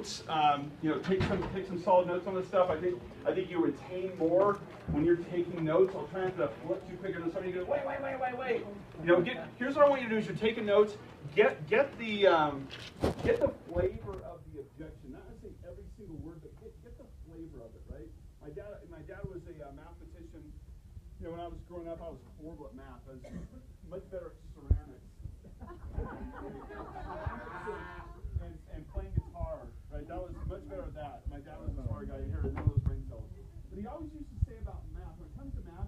notes. Take some solid notes on this stuff. I think you retain more when you're taking notes. I'll try not to flip too quick, and then somebody goes, wait. Here's what I want you to do: is you're taking notes. Get the flavor of the objection. Not necessarily every single word, but get the flavor of it. Right? My dad was a mathematician. When I was growing up, I was horrible at math. I was much better at ceramics. and playing guitar, right? That was much better at that. My dad was a guitar guy. He inherited none of those brain cells. But he always used to say about math, when it comes to math,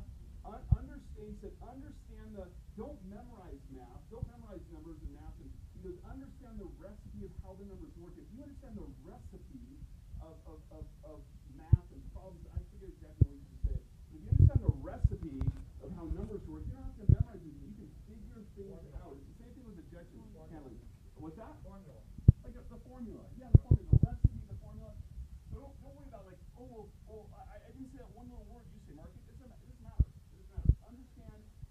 don't memorize math, don't memorize numbers in math. And he goes, understand the recipe of how the numbers work. If you understand the recipe of math and problems, I forget exactly what he used to say. If you understand the recipe of how numbers work, you don't have to memorize it. You can figure things out. It's the same thing with objection handling. What's that? Formula. Like the formula. Yeah, the formula. The recipe, the formula. So don't worry about I didn't say that one little word you say, Mark. It doesn't matter.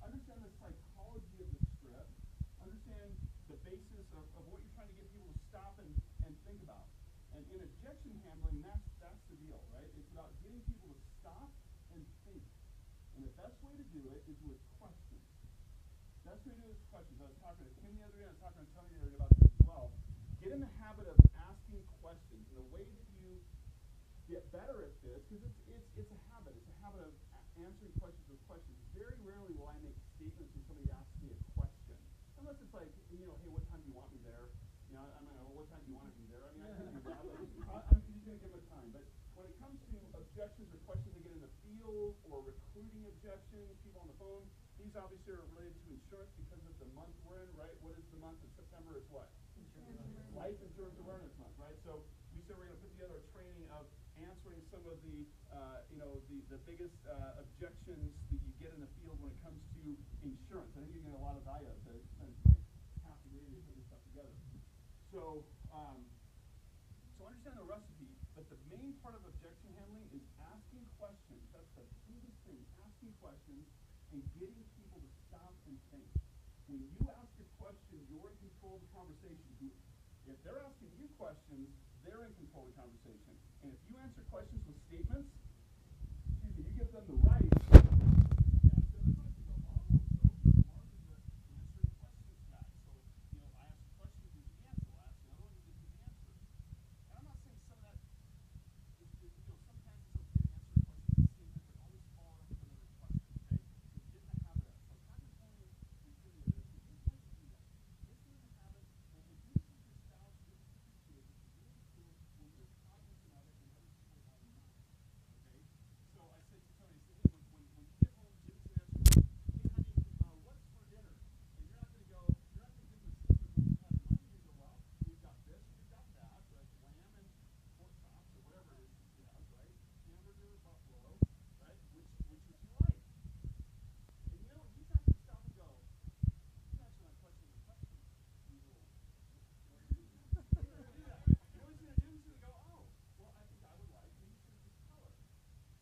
Understand the psychology of the script. Understand the basis of what you're trying to get people to stop and think about. And in objection handling, that's the deal, right? It's about getting people to stop and think. And the best way to do it is with questions. The best way to do it is questions. I was talking to Kim the other day, I was talking to Tony the other day about this as well. Get in the habit of asking questions. And the way that you get better at this, because it's a habit. It's a habit of answering questions with questions. Very rarely will I make statements when somebody asks me a question. Unless it's like, hey, what time do you want me there? What time do you want to be there? I could do that. I'm just going to give them a time. But when it comes to objections or questions that get in the field or recruiting objections, people on the phone, these obviously are related to insurance because of the month we're in, right? What is the month of September? It's what? Life Insurance Awareness Month, right? So we said we're going to put together a training of answering some of the biggest objections that you get in the field when it comes to insurance. I think you're getting a lot of value out of it. Spend like half the day to put this stuff together. So understand the recipe, but the main part of objection handling is asking questions. That's the biggest thing, asking questions and getting people to stop and think. When you ask a question, you're in control of the conversation. If they're asking you questions, they're in control of the conversation. And if you answer questions with statements, you give them the right to ask the other question. Mark is the answering questions guy. So, I ask a question, here's the answer. I'll ask another one, here's the answer. And I'm not saying some of that is sometimes it's okay to answer a question with a statement, but always follow up with another question, okay? So get in the habit of that. So have your phone recruiting this. If you like to do that, get in the habit and do this with your spouse, do this with your kids. It's really cool when you're cognizant of it and other people are not. Okay? So I said to Tony, hey, when you get home, Jim's going to ask you, hey, honey, what's for dinner? And you're not going to give them a secret of what you have in mind. You're going to go, well, we've got this, we've got that, right? Lamb and pork chops or whatever it is you have, right? Hamburger, buffalo, right? Which would you like? And you just have to stop and go, you answer that question with a question. You know what you're going to do? What he's going to do is he's going to go, oh, well, I think I would like, and he's going to just tell her.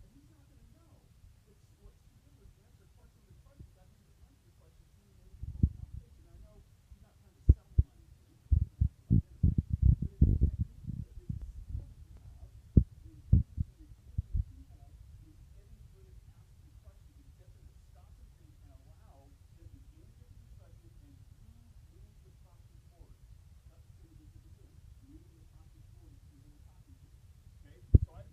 And he's not going to know. But what she did was answer question with question. That means to answer the question, she made a control conversation. I know she's not trying to sell him on anything. She doesn't ask about dinner, right? But it's a technique, it's a skill that you have in business and recruiting people is getting good at asking questions and get them to stop and think and allow them to gain a different perspective and move the process forward. That's the thing that you're doing. Moving the process forward is who you're talking to. Okay? So the whole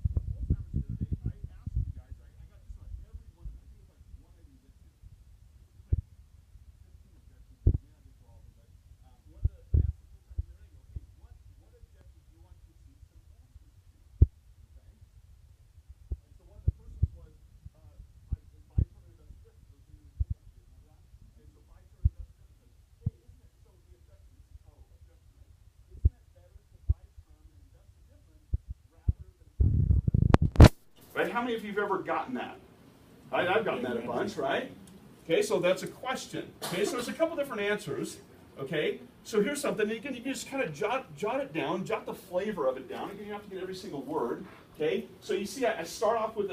time the other day, I asked you guys, I got just about every one of them. I think it was like one I didn't get to. It was like 15 objections. I may not get to all of them, but I asked the full time the other day, I go, hey, what objections do you want to see some answers to? Okay? And so one of the first ones was buy term and invest different. Those of you in the full time remember that? Okay, so buy term and invest different. Hey, isn't it, so the objection, this is objection, right? Isn't it better to buy term and invest different rather than right? How many of you have ever gotten that? I've gotten that a bunch, right? Okay, so that's a question. Okay, so there's a couple different answers. Okay, so here's something you can just kind of jot it down, jot the flavor of it down. You don't have to get every single word. Okay, so you see, I start off with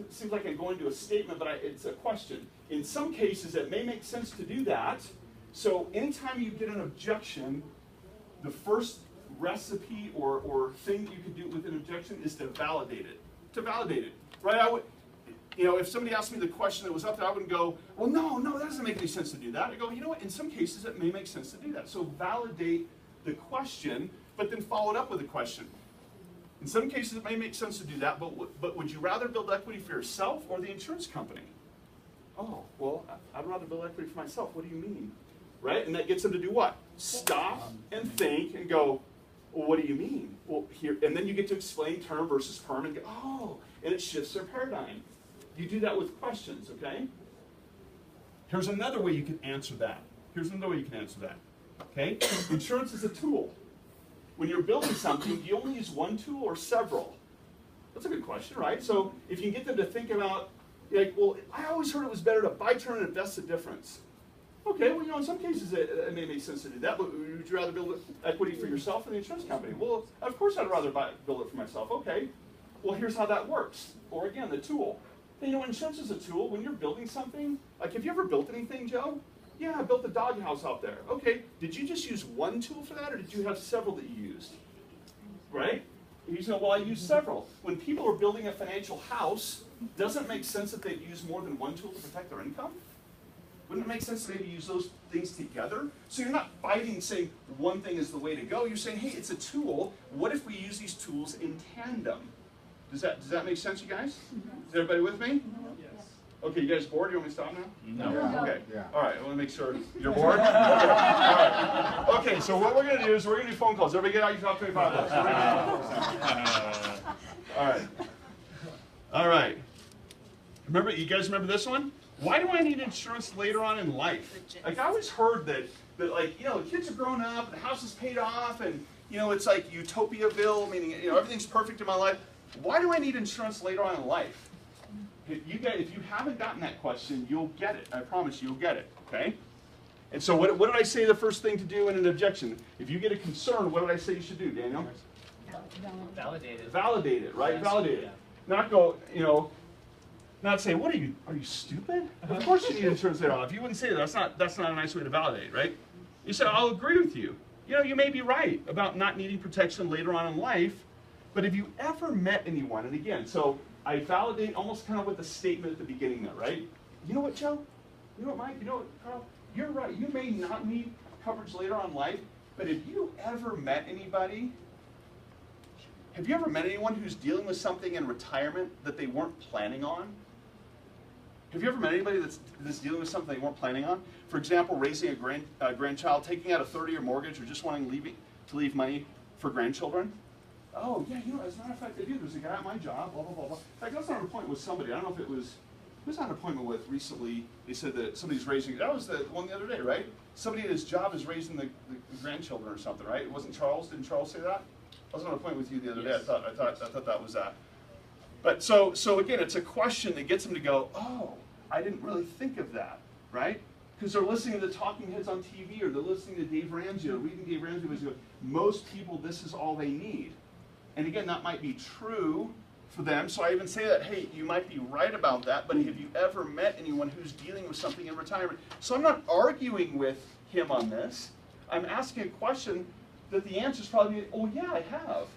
seems like I'm going to a statement, but it's a question. In some cases, it may make sense to do that. So anytime you get an objection, the first recipe or thing that you could do with an objection is to validate it. To validate it, right? I would, if somebody asked me the question that was up there, I wouldn't go, well, no, that doesn't make any sense to do that. I go, you know what? In some cases, it may make sense to do that. So validate the question, but then follow it up with a question. In some cases, it may make sense to do that, but would you rather build equity for yourself or the insurance company? Oh, well, I'd rather build equity for myself. What do you mean? Right? And that gets them to do what? Stop and think and go, well, what do you mean? Well, here, and then you get to explain term versus perm and go, oh, and it shifts their paradigm. You do that with questions, okay? Here's another way you can answer that. Okay? Insurance is a tool. When you're building something, do you only use one tool or several? That's a good question, right? So if you can get them to think about, like, well, I always heard it was better to buy term and invest the difference. Okay, well, in some cases it may make sense to do that, but would you rather build equity for yourself or the insurance company? Well, of course I'd rather build it for myself. Okay, well, here's how that works. Or again, the tool. Insurance is a tool. When you're building something, like, have you ever built anything, Joe? Yeah, I built a doghouse out there. Okay, did you just use one tool for that, or did you have several that you used? Right? You say, well, I used several. When people are building a financial house, doesn't it make sense that they'd use more than one tool to protect their income? Wouldn't it make sense to maybe use those things together? So you're not fighting saying one thing is the way to go. You're saying, hey, it's a tool. What if we use these tools in tandem? Does that make sense, you guys? Is everybody with me? Yes. Okay, you guys bored? You want me to stop now? No. Okay. Yeah. All right, I want to make sure you're bored. Okay. All right. Okay, so what we're going to do is we're going to do phone calls. Everybody get out your top 25 list. All right. All right. Remember, you guys remember this one? Why do I need insurance later on in life? Like, I always heard that like, the kids are grown up, the house is paid off, and, it's like Utopiaville, meaning, everything's perfect in my life. Why do I need insurance later on in life? If you haven't gotten that question, you'll get it. I promise you, you'll get it, okay? And so what did I say the first thing to do in an objection? If you get a concern, what did I say you should do, Daniel? Validate it. Validate it, right? Yes. Validate it. Not go, not say, are you stupid? Of course you need insurance later on. If you wouldn't say that, that's not a nice way to validate, right? You say, I'll agree with you. You may be right about not needing protection later on in life, but have you ever met anyone, and again, so I validate almost kind of with a statement at the beginning there, right? You know what, Joe? You know what, Mike? You know what, Carl? You're right. You may not need coverage later on in life, but have you ever met anybody? Have you ever met anyone who's dealing with something in retirement that they weren't planning on? Have you ever met anybody that's dealing with something they weren't planning on? For example, raising a grandchild, taking out a 30-year mortgage, or just wanting to leave money for grandchildren? Oh, yeah, as a matter of fact, I do. There's a guy at my job, blah, blah, blah, blah. In fact, I was on an appointment with somebody. I don't know if it was, who was on an appointment with recently? They said that somebody's raising, that was the one the other day, right? Somebody at his job is raising the grandchildren or something, right? It wasn't Charles. Didn't Charles say that? I was on an appointment with you the other day. I thought that was that. But so again, it's a question that gets them to go, oh, I didn't really think of that, right? Because they're listening to the talking heads on TV, or they're listening to Dave Ramsey, or reading Dave Ramsey. Most people, this is all they need. And again, that might be true for them. So I even say that, hey, you might be right about that, but have you ever met anyone who's dealing with something in retirement? So I'm not arguing with him on this. I'm asking a question that the answer is probably, oh yeah, I have.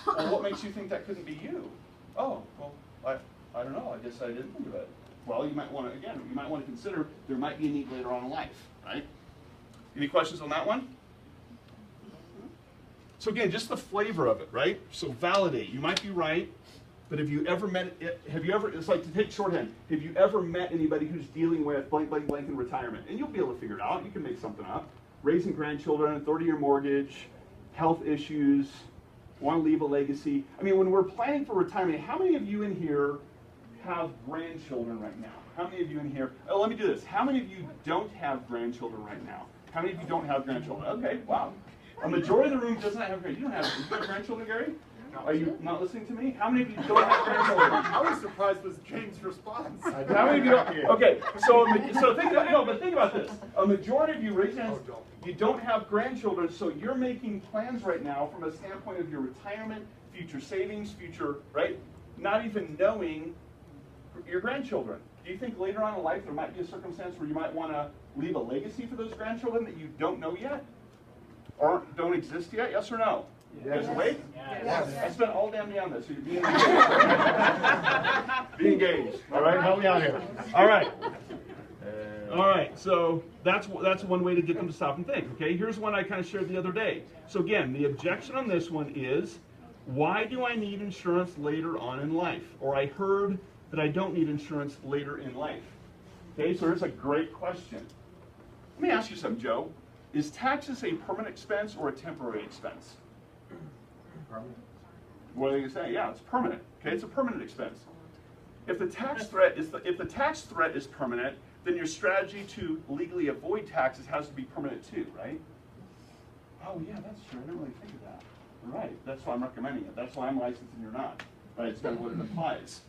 Well, what makes you think that couldn't be you? Oh, well, I don't know. I guess I didn't think of it. Well, you might want to consider there might be a need later on in life, right? Any questions on that one? So again, just the flavor of it, right? So validate. You might be right, but have you ever met, it's like to take shorthand, have you ever met anybody who's dealing with blank, blank, blank in retirement? And you'll be able to figure it out. You can make something up. Raising grandchildren, 30-year mortgage, health issues, want to leave a legacy. I mean, when we're planning for retirement, how many of you in here have grandchildren right now? How many of you in here, let me do this. How many of you don't have grandchildren right now? How many of you don't have grandchildren? Okay, wow. A majority of the room does not have grandchildren. You have grandchildren, Gary? Are you not listening to me? How many of you don't have grandchildren? I was surprised with James' response. How many of you don't? Okay, so think about this. A majority of you, raise your hands, you don't have grandchildren, so you're making plans right now from a standpoint of your retirement, future savings, future, right? Not even knowing your grandchildren. Do you think later on in life there might be a circumstance where you might want to leave a legacy for those grandchildren that you don't know yet? don't exist yet? Yes or no? You guys awake? Yes. I spent all damn day on this, so you're being engaged. Be engaged. All right, help me out here. All right. All right, so that's one way to get them to stop and think. Okay, here's one I kind of shared the other day. So again, the objection on this one is, why do I need insurance later on in life? Or I heard that I don't need insurance later in life. Okay, so here's a great question. Let me ask you something, Joe. Is taxes a permanent expense or a temporary expense? Permanent. What are you say? Yeah, it's permanent. Okay, it's a permanent expense. If the tax threat is permanent, then your strategy to legally avoid taxes has to be permanent too, right? Oh yeah, that's true. I didn't really think of that. Right. That's why I'm recommending it. That's why I'm licensed and you're not. Right. It's kind of what it applies.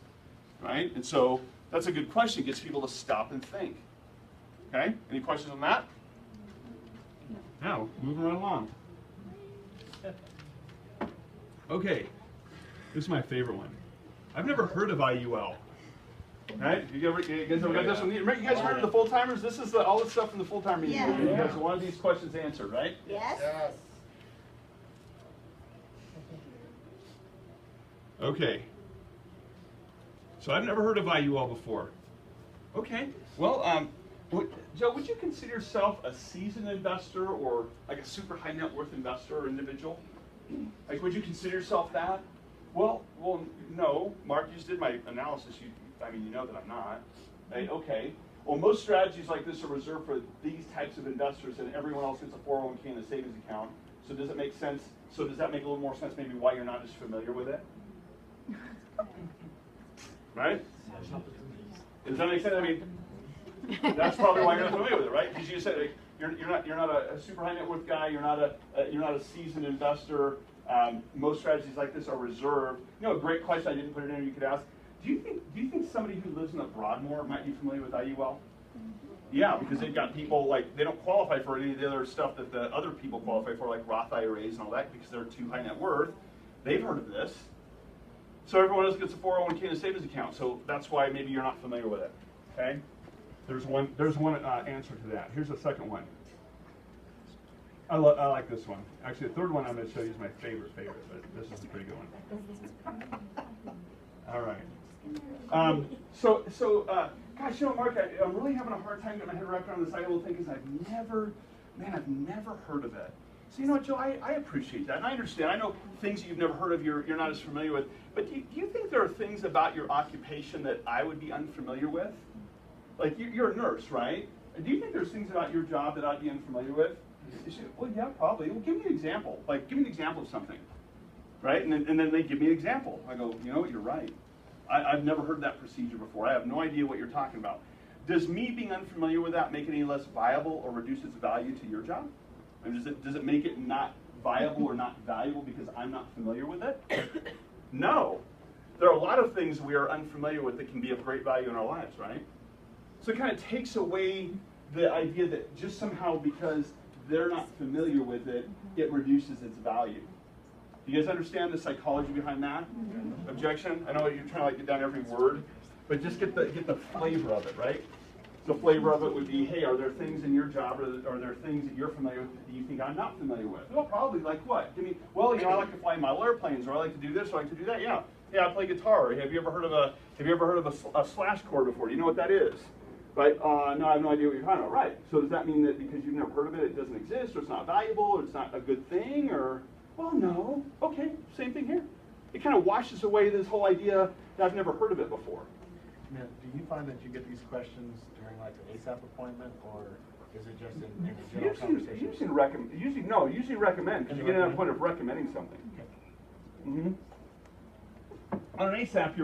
Right. And so that's a good question. It gets people to stop and think. Okay. Any questions on that? Now, moving right along. Okay. This is my favorite one. I've never heard of IUL. Right? You guys ever got this one? You guys heard of the full-timers? This is all the stuff from the full-time meeting. Yeah. You guys want these questions answered, right? Yes? Yes. Okay. So I've never heard of IUL before. Okay. Well, Joe, would you consider yourself a seasoned investor or like a super high net worth investor or individual? Like, would you consider yourself that? Well, no. Mark, you just did my analysis. You know that I'm not. Right? Okay. Well, most strategies like this are reserved for these types of investors, and everyone else gets a 401k and a savings account. So does it make sense? So does that make a little more sense maybe why you're not as familiar with it? Right? Does that make sense? I mean, that's probably why you're not familiar with it, right? Because you said like, you're not a super high net worth guy. You're not a seasoned investor. Most strategies like this are reserved. You know, a great question I didn't put it in. You could ask. Do you think somebody who lives in the Broadmoor might be familiar with IUL? Yeah, because they've got people like they don't qualify for any of the other stuff that the other people qualify for, like Roth IRAs and all that, because they're too high net worth. They've heard of this. So everyone else gets a 401k and a savings account. So that's why maybe you're not familiar with it. Okay. There's one answer to that. Here's the second one. I like this one. Actually, the third one I'm going to show you is my favorite, but this is a pretty good one. All right. Gosh, you know, Mark, I'm really having a hard time getting my head wrapped around this IUL thing because I've never heard of it. So, you know what, Joe, I appreciate that, and I understand. I know things that you've never heard of, you're not as familiar with. But do you think there are things about your occupation that I would be unfamiliar with? Like, you're a nurse, right? Do you think there's things about your job that I'd be unfamiliar with? Well, yeah, probably. Well, give me an example. Like, give me an example of something, right? And then they give me an example. I go, you know what, you're right. I've never heard that procedure before. I have no idea what you're talking about. Does me being unfamiliar with that make it any less viable or reduce its value to your job? I mean, does it make it not viable or not valuable because I'm not familiar with it? No. There are a lot of things we are unfamiliar with that can be of great value in our lives, right? So it kind of takes away the idea that just somehow because they're not familiar with it, it reduces its value. Do you guys understand the psychology behind that? Objection? I know you're trying to like get down every word, but just get the flavor of it, right? The flavor of it would be, hey, are there things in your job or are there things that you're familiar with that you think I'm not familiar with? Well, probably. Like what? Well, you know, I like to fly model airplanes, or I like to do this, or I like to do that. Yeah, I play guitar. Have you ever heard of a slash chord before? Do you know what that is? Right? No, I have no idea what you're talking about. Right. So does that mean that because you've never heard of it, it doesn't exist, or it's not valuable, or it's not a good thing, or? Well, no. Okay, same thing here. It kind of washes away this whole idea that I've never heard of it before. Now, do you find that you get these questions during like an ASAP appointment, or is it just in a general conversation? Usually recommend, because you get to the point of recommending something. Okay. On an ASAP,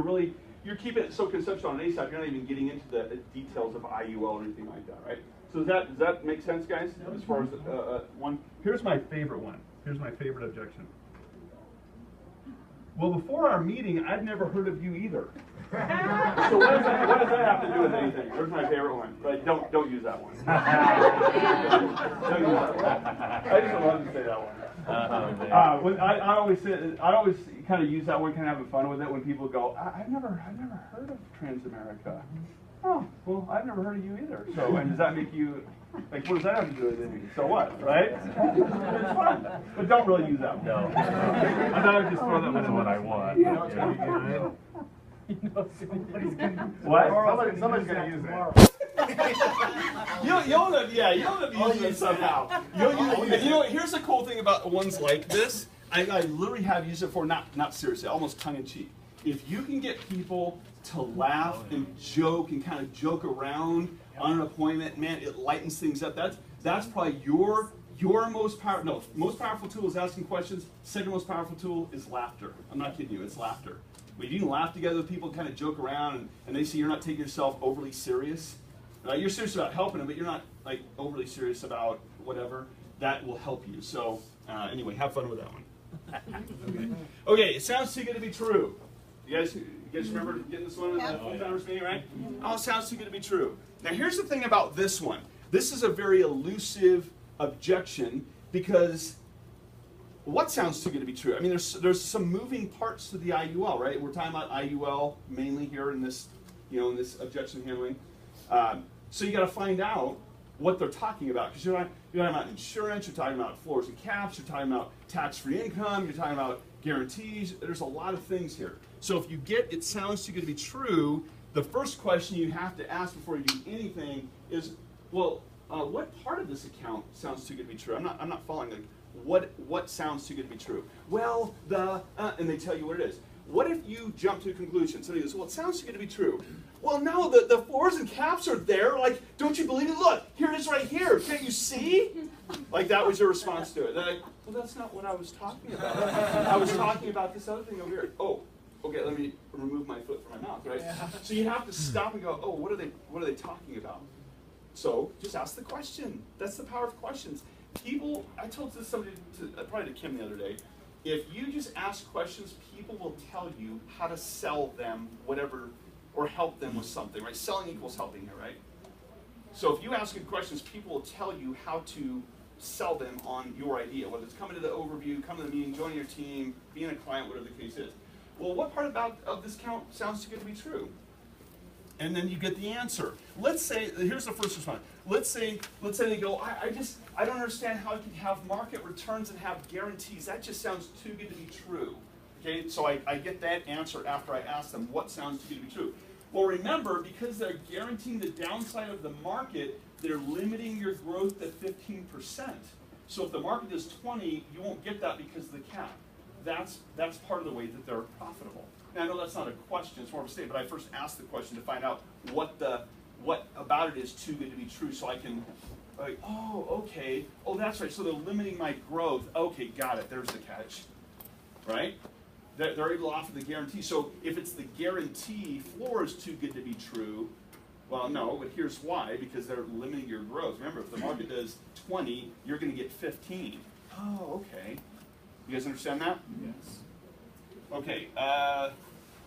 you're keeping it so conceptual. On an ASAP, you're not even getting into the details of IUL or anything like that, right? So does that make sense, guys? As far as one, here's my favorite one. Here's my favorite objection. Well, before our meeting, I'd never heard of you either. So what does that have to do with anything? There's my favorite one. But don't use that one. Don't use that one. I just wanted to say that one. I always kind of use that one, kind of having fun with it when people go, I've never heard of Transamerica. Oh, well, I've never heard of you either. So, and does that make you Like, what does that have to do with anything? So what, right? It's fun, but don't really use that one. No. I thought I'd just throw that one in. What I want. You know, it's gonna be good. What? Somebody's gonna use that. You'll end up using it somehow. You know, here's the cool thing about ones like this. I literally have used it for, not seriously, almost tongue-in-cheek. If you can get people to laugh and joke and kind of joke around on an appointment, man, it lightens things up. That's probably your most powerful. No, most powerful tool is asking questions. Second most powerful tool is laughter. I'm not kidding you. It's laughter. When you can laugh together with people, kind of joke around, and they see you're not taking yourself overly serious. You're serious about helping them, but you're not like overly serious about whatever. That will help you. So anyway, have fun with that one. Okay, it sounds too good to be true. You guys remember getting this one in the full-timers meeting, right? Oh, it sounds too good to be true. Now here's the thing about this one. This is a very elusive objection because what sounds too good to be true? I mean, there's some moving parts to the IUL, right? We're talking about IUL mainly here in this, in this objection handling. So you got to find out what they're talking about, because you're talking about insurance, you're talking about floors and caps, you're talking about tax-free income, you're talking about guarantees. There's a lot of things here. So if you get it sounds too good to be true, the first question you have to ask before you do anything is, well, what part of this account sounds too good to be true? I'm not following. Like, what sounds too good to be true? Well, and they tell you what it is. What if you jump to a conclusion? Somebody goes, well, it sounds too good to be true. Well, no, the floors and caps are there. Like, don't you believe it? Look, here it is right here. Can't you see? Like, that was your response to it. They're like, well, that's not what I was talking about. I was talking about this other thing over here. Oh, okay, let me remove my foot from my mouth, right? Yeah. So you have to stop and go, oh, what are they talking about? So just ask the question. That's the power of questions. People, I told this somebody, probably to Kim the other day, if you just ask questions, people will tell you how to sell them whatever, or help them with something, right? Selling equals helping here, right? So if you ask good questions, people will tell you how to sell them on your idea, whether it's coming to the overview, coming to the meeting, joining your team, being a client, whatever the case is. Well, what part of this count sounds too good to be true? And then you get the answer. Let's say, here's the first response. Let's say they go, I don't understand how you can have market returns and have guarantees. That just sounds too good to be true. Okay, so I get that answer after I ask them what sounds too good to be true. Well, remember, because they're guaranteeing the downside of the market, they're limiting your growth to 15%. So if the market is 20, you won't get that because of the cap. That's part of the way that they're profitable. Now, I know that's not a question, it's more of a statement, but I first asked the question to find out what about it is too good to be true, so I can, like, oh, okay, oh, that's right, so they're limiting my growth. Okay, got it, there's the catch, right? They're able to offer the guarantee. So if it's the guarantee floor is too good to be true, well, no, but here's why, because they're limiting your growth. Remember, if the market does 20, you're going to get 15. Oh, okay. You guys understand that? Yes. Okay.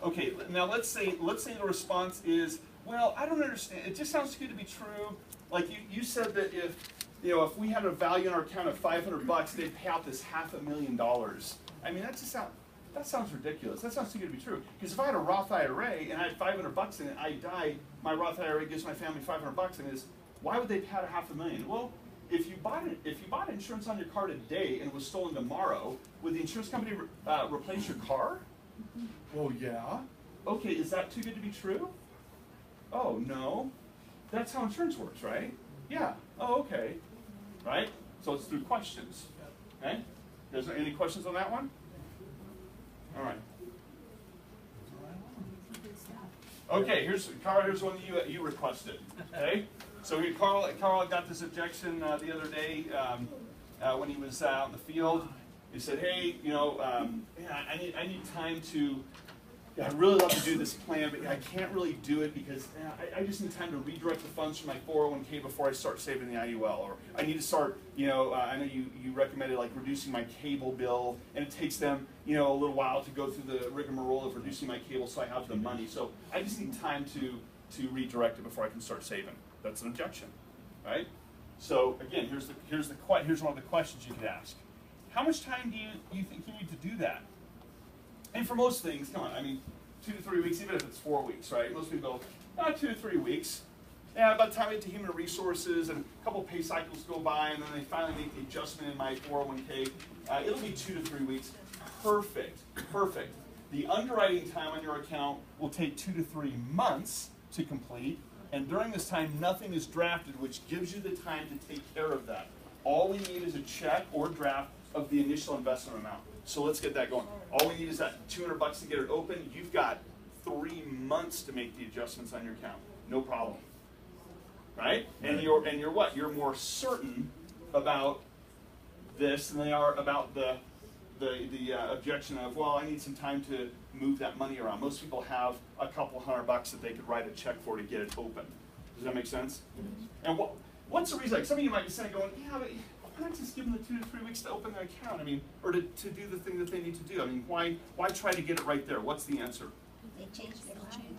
Okay. Now let's say the response is, well, I don't understand. It just sounds too good to be true. Like you said that if we had a value in our account of $500, they'd pay out this $500,000. I mean, that sounds ridiculous. That sounds too good to be true. Because if I had a Roth IRA and I had $500 in it, I die, my Roth IRA gives my family $500, and why would they pay out $500,000? Well, if you bought insurance on your car today and it was stolen tomorrow, would the insurance company replace your car? Well, yeah. Okay, is that too good to be true? Oh, no. That's how insurance works, right? Yeah. Oh, okay. Right? So it's through questions. Okay? Is there any questions on that one? All right. Okay, here's one that you requested. Okay? So Carl got this objection the other day when he was out in the field. He said, "Hey, I need time to. I'd really love to do this plan, but I can't really do it because I just need time to redirect the funds from my 401k before I start saving the IUL. Or I need to start. I know you recommended like reducing my cable bill, and it takes them a little while to go through the rigmarole of reducing my cable, so I have the money. So I just need time to redirect it before I can start saving." That's an objection, right? So again, here's one of the questions you could ask. How much time do you think you need to do that? And for most things, come on, I mean, 2 to 3 weeks, even if it's 4 weeks, right? Most people go, 2 to 3 weeks. yeah, by the time I get to human resources and a couple pay cycles go by and then they finally make the adjustment in my 401k, it'll be 2 to 3 weeks. Perfect, perfect. The underwriting time on your account will take 2 to 3 months to complete, and during this time, nothing is drafted, which gives you the time to take care of that. All we need is a check or draft of the initial investment amount. So let's get that going. All we need is that $200 to get it open. You've got 3 months to make the adjustments on your account. No problem. Right? And you're what? You're more certain about this than they are about the objection of, well, I need some time to move that money around. Most people have a couple $100 that they could write a check for to get it open. Does that make sense? And what's the reason? Like, some of you might be saying, going, yeah, but why not just give them the 2 to 3 weeks to open their account? I mean, or to do the thing that they need to do. I mean, why try to get it right there? What's the answer? They changed their mind.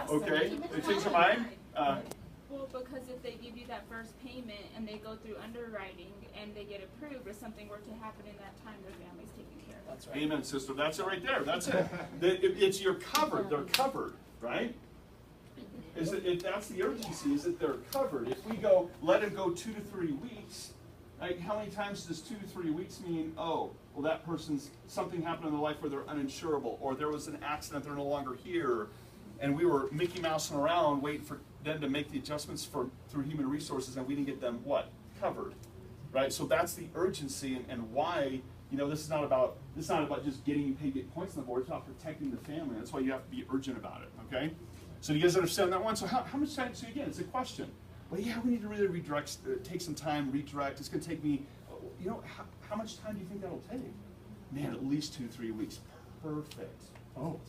Okay, they change their mind? Well, because if they give you that first payment and they go through underwriting and they get approved, if something were to happen in that time, their family's taken care of. That's right. Amen, sister. That's it right there. That's it. It's you're covered. They're covered, right? That's the urgency, is that they're covered. If we go, let them go 2 to 3 weeks, like, how many times does 2 to 3 weeks mean, oh, well, that person's, something happened in their life where they're uninsurable, or there was an accident, they're no longer here, and we were Mickey Mousing around waiting for them to make the adjustments through human resources, and we didn't get them, what? Covered, right? So that's the urgency, and why, this is not about just getting you paid, get points on the board. It's about protecting the family. That's why you have to be urgent about it, okay? So do you guys understand that one? So how much time? So again, it's a question. Well, yeah, we need to really redirect, take some time, redirect. It's going to take me, how much time do you think that'll take? Man, at least 2 to 3 weeks. Perfect. Oh,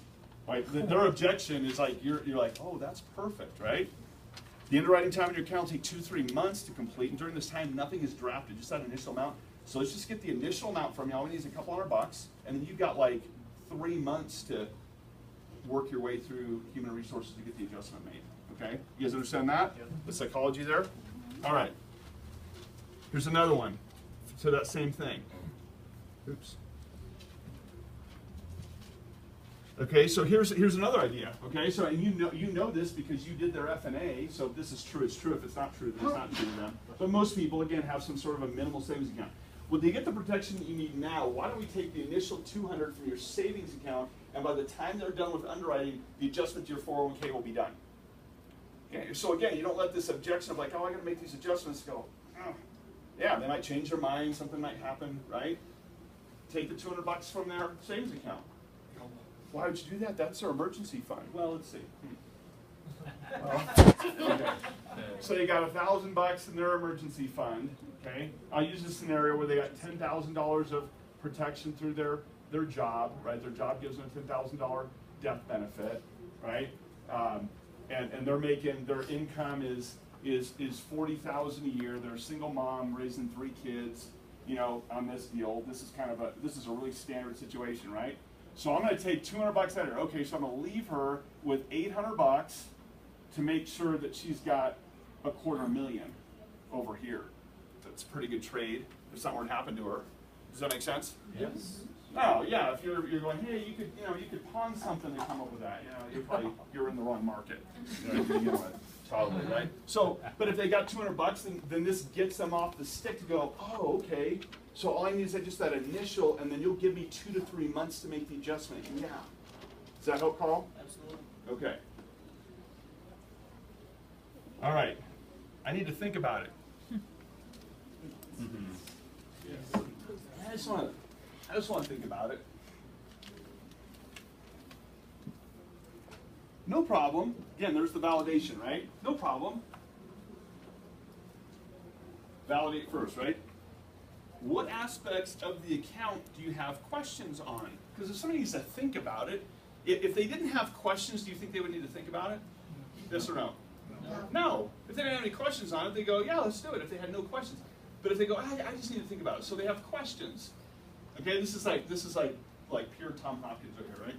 right. Their objection is like, you're like, oh, that's perfect, right? The underwriting time in your account will take 2 to 3 months to complete, and during this time, nothing is drafted, just that initial amount. So let's just get the initial amount from you. All we need is a couple $100, and then you've got like 3 months to work your way through human resources to get the adjustment made. Okay? You guys understand that? Yep. The psychology there? All right. Here's another one to that same thing. Oops. Okay, so here's another idea. Okay, so and you know this because you did their F&A. So if this is true, it's true. If it's not true, then it's not true to them. But most people, again, have some sort of a minimal savings account. Well, to get the protection that you need now, why don't we take the initial $200 from your savings account, and by the time they're done with underwriting, the adjustment to your 401k will be done. Okay, so again, you don't let this objection of like, oh, I got to make these adjustments go. Oh. Yeah, they might change their mind. Something might happen, right? Take the $200 from their savings account. Why would you do that? That's their emergency fund. Well, let's see. Okay. So they got $1,000 in their emergency fund. Okay, I'll use a scenario where they got $10,000 of protection through their job. Right, their job gives them a $10,000 death benefit. Right, and they're making, their income is $40,000 a year. They're a single mom raising 3 kids. On this deal, this is a really standard situation, right? So I'm going to take $200 out of her. Okay, so I'm going to leave her with $800 to make sure that she's got $250,000 over here. That's a pretty good trade if something were to happen to her. Does that make sense? Yes. Oh yeah, if you're going, hey, you could pawn something to come up with that. You're in the wrong market. Probably, right? So, but if they got $200, then this gets them off the stick to go, oh, okay. So all I need is just that initial, and then you'll give me 2 to 3 months to make the adjustment. Yeah. Does that help, Carl? Absolutely. Okay. All right. I need to think about it. Yes. I just want to think about it. No problem. Again, there's the validation, right? No problem. Validate first, right? What aspects of the account do you have questions on? Because if somebody needs to think about it, if they didn't have questions, do you think they would need to think about it? Yes or no? No. If they didn't have any questions on it, they go, yeah, let's do it. If they had no questions. But if they go, I just need to think about it. So they have questions. Okay, this is like pure Tom Hopkins right here, right?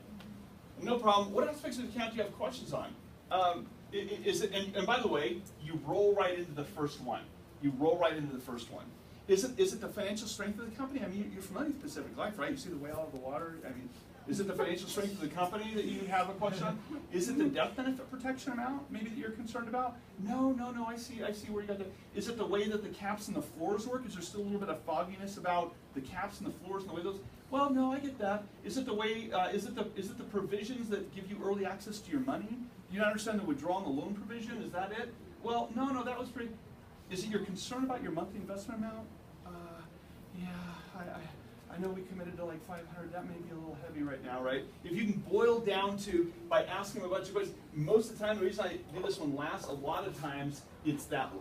No problem. What aspects of the account do you have questions on? And by the way, you roll right into the first one. You roll right into the first one. Is it the financial strength of the company? I mean, you're familiar with Pacific Life, right? You see the whale out of the water. I mean, is it the financial strength of the company that you have a question on? Is it the death benefit protection amount maybe that you're concerned about? No. I see where you got that. Is it the way that the caps and the floors work? Is there still a little bit of fogginess about the caps and the floors and the way those? Well, no, I get that. Is it the way? Is it the provisions that give you early access to your money? Do you not understand the withdrawal and the loan provision? Is that it? Well, no, that was pretty. Is it your concern about your monthly investment amount? Yeah, I know we committed to like 500. That may be a little heavy right now, right? If you can boil down to by asking a bunch of questions, most of the time the reason I do this one last, a lot of times it's that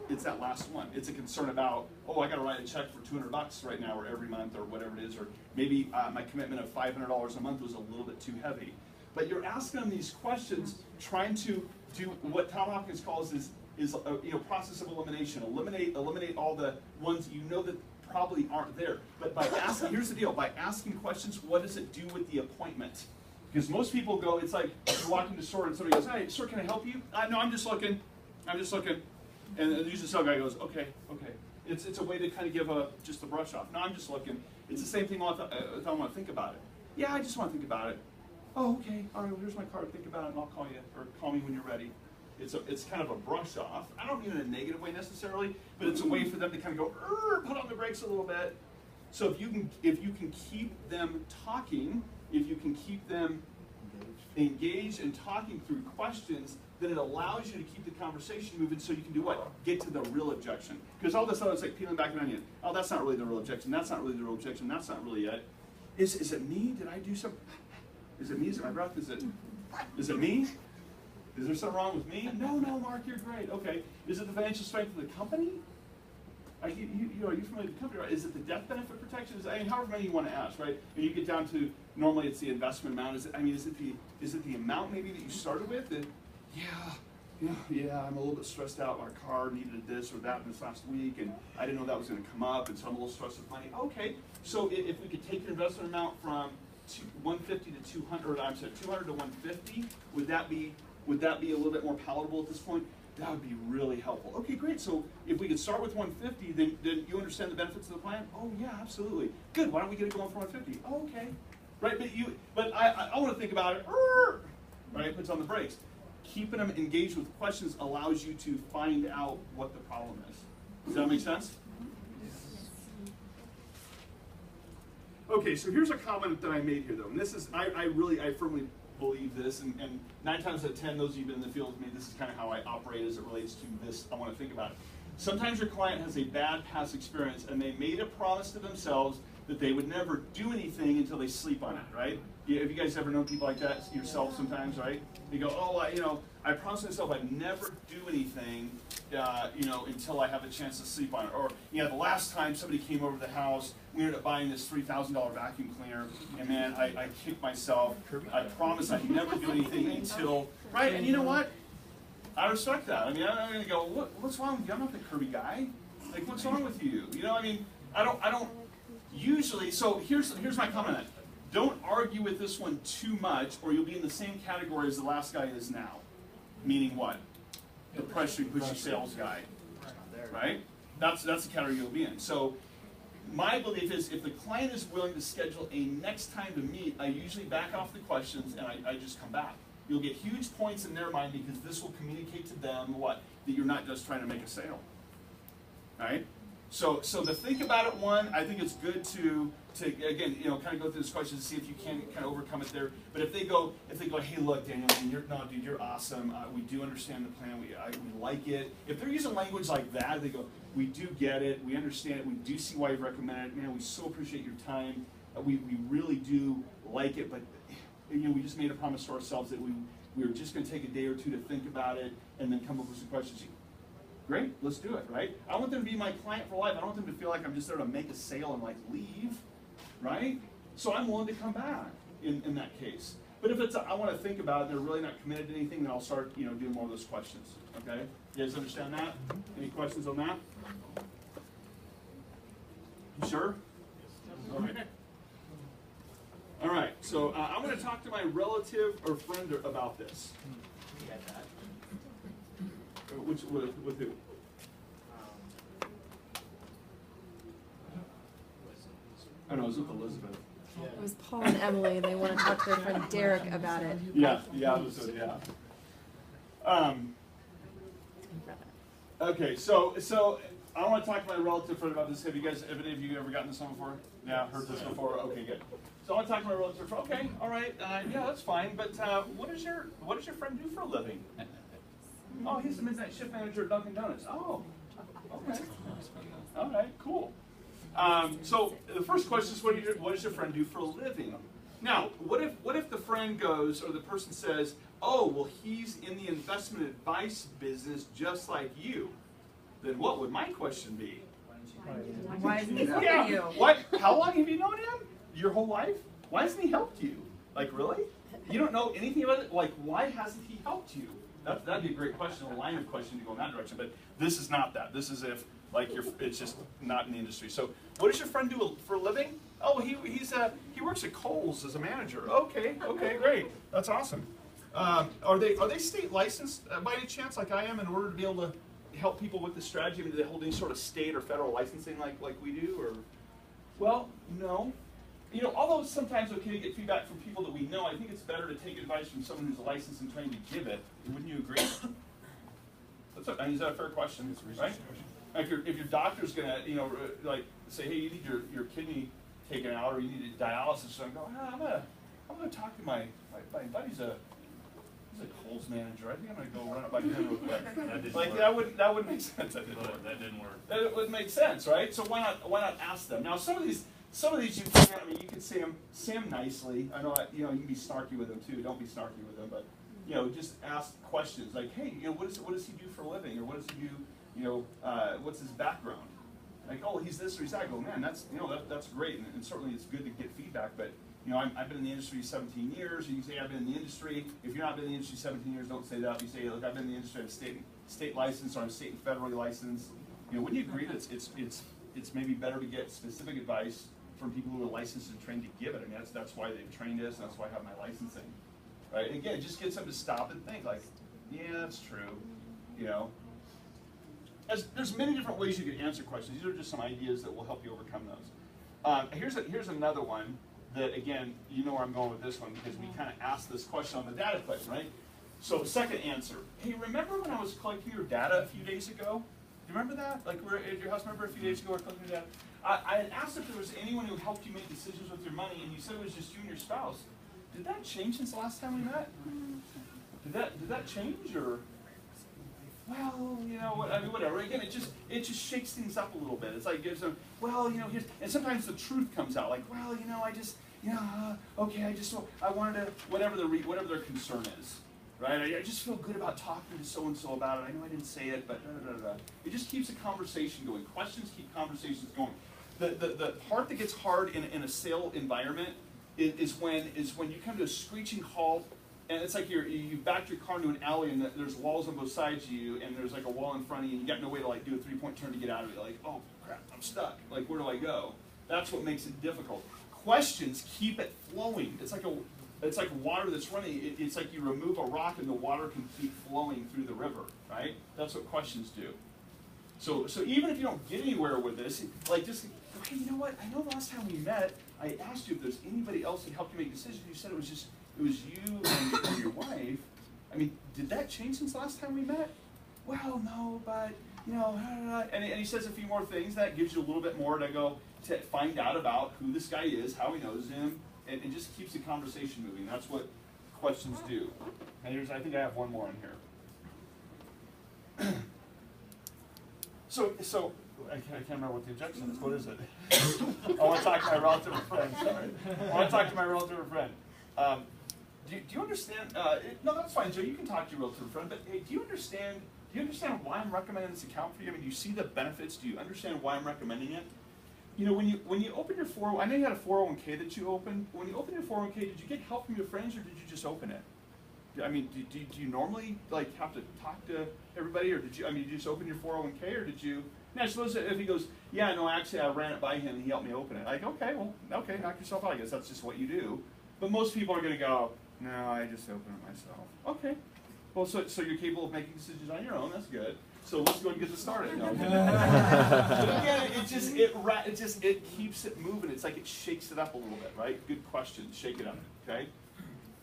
last one. It's a concern about, oh, I got to write a check for $200 right now, or every month, or whatever it is, or maybe my commitment of $500 a month was a little bit too heavy. But you're asking them these questions, trying to do what Tom Hopkins calls is process of elimination. Eliminate all the ones you know that probably aren't there. But by asking, here's the deal, by asking questions, what does it do with the appointment? Because most people go, it's like you walk into the store and somebody goes, hey, sir, can I help you? No, I'm just looking. And usually the sales guy goes, okay. It's a way to kind of give just a brush off. No, I'm just looking. It's the same thing if I want to think about it. Yeah, I just want to think about it. Oh, okay. All right, well, here's my card. Think about it, and I'll call you, or call me when you're ready. It's kind of a brush off. I don't mean in a negative way necessarily, but it's a way for them to kind of go, put on the brakes a little bit. So if you can keep them talking, if you can keep them engaged and talking through questions, then it allows you to keep the conversation moving so you can do what? Get to the real objection. Because all this other is like peeling back an onion. Oh, that's not really the real objection. That's not really the real objection. That's not really it. Is it me? Did I do something? Is it me? Is it my breath? Is it me? Is there something wrong with me? No, Mark, you're great. Okay. Is it the financial strength of the company? Are you familiar with the company, right? Is it the death benefit protection? However many you want to ask, right? And you get down to, normally it's the investment amount. Is it the amount maybe that you started with? Yeah, I'm a little bit stressed out. Our car needed this or that this last week, and I didn't know that was going to come up, and so I'm a little stressed with money. Okay, so if we could take your investment amount from 150 to 200, I'm sorry, 200 to 150, would that be a little bit more palatable at this point? That would be really helpful. Okay, great. So if we could start with 150, then you understand the benefits of the plan? Oh yeah, absolutely. Good. Why don't we get it going for 150? Oh, okay. Right, but I want to think about it. Right, puts on the brakes. Keeping them engaged with questions allows you to find out what the problem is. Does that make sense? Okay, so here's a comment that I made here, though. And this is, I firmly believe this, and 9 times out of 10, those of you who've been in the field with me, this is kind of how I operate as it relates to this. I want to think about it. Sometimes your client has a bad past experience, and they made a promise to themselves that they would never do anything until they sleep on it, right? Have you guys ever known people like that yourself sometimes, right? You go, I promised myself I'd never do anything, until I have a chance to sleep on it. Or, the last time somebody came over to the house, we ended up buying this $3,000 vacuum cleaner, and man, I kicked myself. I promised I'd never do anything until, right? And you know what? I respect that. I'm going to go, what's wrong with you? I'm not the Kirby guy. Like, what's wrong with you? I don't usually, so here's my comment on that. Don't argue with this one too much, or you'll be in the same category as the last guy is now. Meaning what? The pressuring, pushy sales guy. Right? That's the category you'll be in. So my belief is if the client is willing to schedule a next time to meet, I usually back off the questions and I just come back. You'll get huge points in their mind because this will communicate to them what? That you're not just trying to make a sale. Right? So to think about it, one, I think it's good to again, kind of go through this question to see if you can kind of overcome it there. But if they go, hey, look, Daniel, you're awesome. We do understand the plan. We like it. If they're using language like that, they go, we do get it. We understand it. We do see why you've recommended it. Man, we so appreciate your time. We really do like it. But we just made a promise to ourselves that we were just going to take a day or two to think about it and then come up with some questions. Great, let's do it, right? I want them to be my client for life. I don't want them to feel like I'm just there to make a sale and leave, right? So I'm willing to come back in that case. But if it's I want to think about it, they're really not committed to anything, then I'll start doing more of those questions. Okay? You guys understand that? Any questions on that? You sure? Okay. All right. So I'm going to talk to my relative or friend about this. You got that? With who? Oh no, it was with Elizabeth. It was Paul and Emily, and they want to talk to their friend Derek about it. Yeah, Elizabeth, yeah. Okay, so I want to talk to my relative friend about this. Have any of you ever gotten this one before? Yeah, heard this before. Okay, good. So I want to talk to my relative friend. Okay, all right, yeah, that's fine. But what does your friend do for a living? Oh, he's the midnight shift manager at Dunkin' Donuts. Oh, okay. All right, cool. So the first question is, what does your friend do for a living? Now, what if the friend goes, or the person says, oh, well, he's in the investment advice business just like you? Then what would my question be? Why isn't he helping Yeah. you? What? How long have you known him? Your whole life? Why hasn't he helped you? Like, really? You don't know anything about it? Like, why hasn't he helped you? That'd be a great question, a line of question to go in that direction. But this is not that. This is if, like, it's just not in the industry. So, what does your friend do for a living? Oh, he works at Kohl's as a manager. Okay, great. That's awesome. Are they state licensed by any chance, like I am, in order to be able to help people with this strategy? I mean, do they hold any sort of state or federal licensing like we do? Or, well, no. You know, although it's sometimes okay to get feedback from people that we know, I think it's better to take advice from someone who's licensed and trained to give it. Wouldn't you agree? I mean, is that a fair question? Right? If your doctor's gonna, like say, hey, you need your kidney taken out, or you need dialysis, so I go, I'm gonna talk to my buddy's a Kohl's manager. I think I'm gonna go run it by him real quick. That wouldn't make sense. That didn't work. That would make sense, right? So why not ask them? Now some of these you can say them nicely. I know you can be snarky with them too. Don't be snarky with them, but just ask questions like, hey, what does he do for a living, or what does he do? What's his background? Like, oh, he's this or he's that. I go, man, that's great, and certainly it's good to get feedback. But I've been in the industry 17 years. You can say I've been in the industry. If you're not been in the industry 17 years, don't say that. You say, look, I've been in the industry. I'm state license, or I'm state and federally licensed. Wouldn't you agree that it's maybe better to get specific advice from people who are licensed and trained to give it? I mean, that's why they've trained us, and that's why I have my licensing, right? And again, it just gets them to stop and think, like, yeah, that's true, There's many different ways you can answer questions. These are just some ideas that will help you overcome those. Here's another one that, again, you know where I'm going with this one, because we kind of asked this question on the data question, right? So second answer, hey, remember when I was collecting your data a few days ago? Do you remember that? Like, we were at your house, remember a few days ago we were collecting your data? I had asked if there was anyone who helped you make decisions with your money, and you said it was just you and your spouse. Did that change since the last time we met? Did that change, or? Well, whatever. Again, it just shakes things up a little bit. It's like gives them, here's, and sometimes the truth comes out. Like, I wanted to, whatever their concern is, right? I just feel good about talking to so and so about it. I know I didn't say it, but it just keeps a conversation going. Questions keep conversations going. The part that gets hard in a sale environment is when you come to a screeching halt. And it's like you backed your car into an alley, and there's walls on both sides of you, and there's like a wall in front of you, and you got no way to like do a 3-point turn to get out of it. Like, oh crap, I'm stuck. Like, where do I go? That's what makes it difficult. Questions keep it flowing. It's like water that's running. It's like you remove a rock, and the water can keep flowing through the river, right? That's what questions do. So even if you don't get anywhere with this, like just, okay, you know what? I know the last time we met, I asked you if there's anybody else that helped you make decisions. You said it was you and your wife. I mean, did that change since last time we met? Well, no, but, and he says a few more things. That gives you a little bit more to go to find out about who this guy is, how he knows him, and just keeps the conversation moving. That's what questions do. And I think I have one more in here. So I can't remember what the objection is. What is it? I want to talk to my relative or friend. Sorry. I want to talk to my relative or friend. Do you understand? No, that's fine, Joe. You can talk to your relative or friend. But hey, do you understand why I'm recommending this account for you? I mean, do you see the benefits? Do you understand why I'm recommending it? When you open your 401, I know you had a 401k that you opened. When you opened your 401k, did you get help from your friends, or did you just open it? I mean, do you normally like have to talk to everybody, or did you just open your 401k, or did you? Now, I suppose if he goes, yeah, no, actually, I ran it by him and he helped me open it. Like, okay, knock yourself out. I guess that's just what you do. But most people are going to go, no, I just opened it myself. Okay. Well, so you're capable of making decisions on your own. That's good. So let's go and get this started. No, but again, it keeps it moving. It's like it shakes it up a little bit, right? Good question. Shake it up, okay?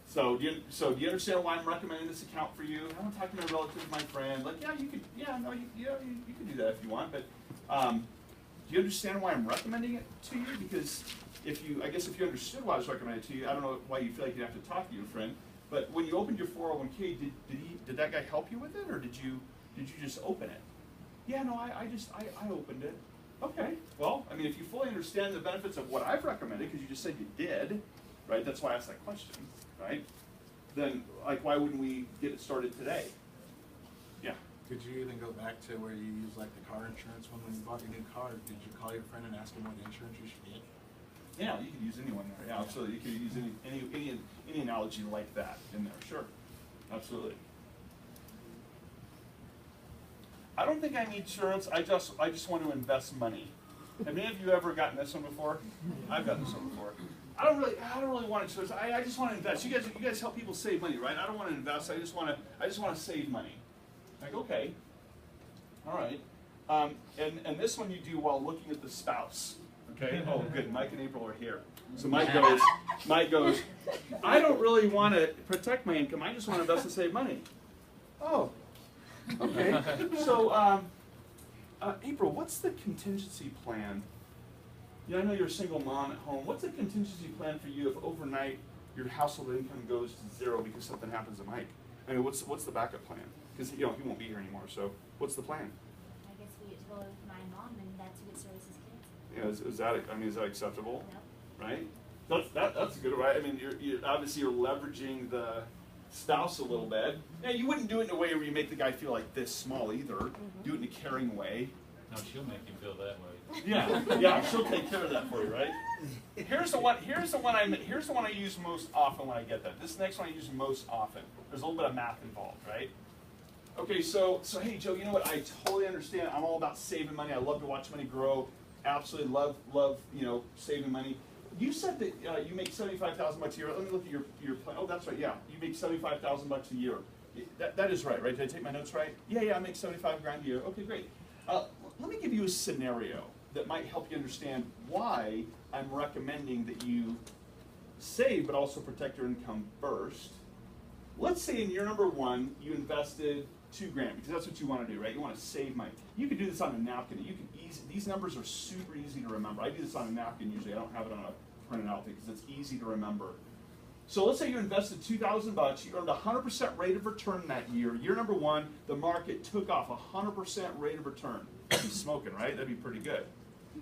So do you understand why I'm recommending this account for you? I want to talk to my relative, my friend. Like, yeah, you could, you can do that if you want. But do you understand why I'm recommending it to you? Because if you understood why I was recommending it to you, I don't know why you feel like you have to talk to your friend. But when you opened your 401k, did that guy help you with it, or did you just open it? Yeah, no, I opened it. Okay, well, I mean, if you fully understand the benefits of what I've recommended, because you just said you did, right? That's why I asked that question, right? Then, like, why wouldn't we get it started today? Yeah. Could you even go back to where you use like the car insurance when you bought your new car? Did you call your friend and ask him what insurance you should get? Yeah, you could use anyone there. Yeah, absolutely. You could use any analogy like that in there. Sure, absolutely. I don't think I need insurance. I just want to invest money. Have any of you ever gotten this one before? I've gotten this one before. I don't really want insurance. I just want to invest. You guys help people save money, right? I don't want to invest. I just want to save money. Like, okay, all right. And this one you do while looking at the spouse. Okay. Oh, good. Mike and April are here. So Mike goes. I don't really want to protect my income. I just want to invest and save money. Oh. Okay. So, April, what's the contingency plan? Yeah, I know you're a single mom at home. What's the contingency plan for you if overnight your household income goes to zero because something happens to Mike? I mean, what's the backup plan? Because he won't be here anymore. So, what's the plan? I guess we get to go with my mom, and that's who gets services kids. Yeah, is that acceptable? No. Right? That's a good, right? I mean, you're obviously you're leveraging the spouse a little bit. Yeah, you wouldn't do it in a way where you make the guy feel like this small either. Mm-hmm. Do it in a caring way. No, she'll make you feel that way. Yeah, she'll take care of that for you, right? Here's the one I use most often when I get that. This next one I use most often. There's a little bit of math involved, right? Okay, so hey Joe, you know what? I totally understand. I'm all about saving money. I love to watch money grow. Absolutely love saving money. You said that you make $75,000 a year. Let me look at your plan. Oh, that's right. Yeah, you make $75,000 a year. That is right, right? Did I take my notes right? Yeah, I make $75,000 a year. Okay, great. Let me give you a scenario that might help you understand why I'm recommending that you save, but also protect your income first. Let's say in year number one, you invested $2,000 because that's what you want to do, right? You want to save money. You can do this on a napkin. These numbers are super easy to remember. I do this on a napkin usually. I don't have it on a printed out because it's easy to remember. So let's say you invested $2,000. You earned 100% rate of return that year. Year number one, the market took off 100% rate of return. That'd be smoking, right? That'd be pretty good.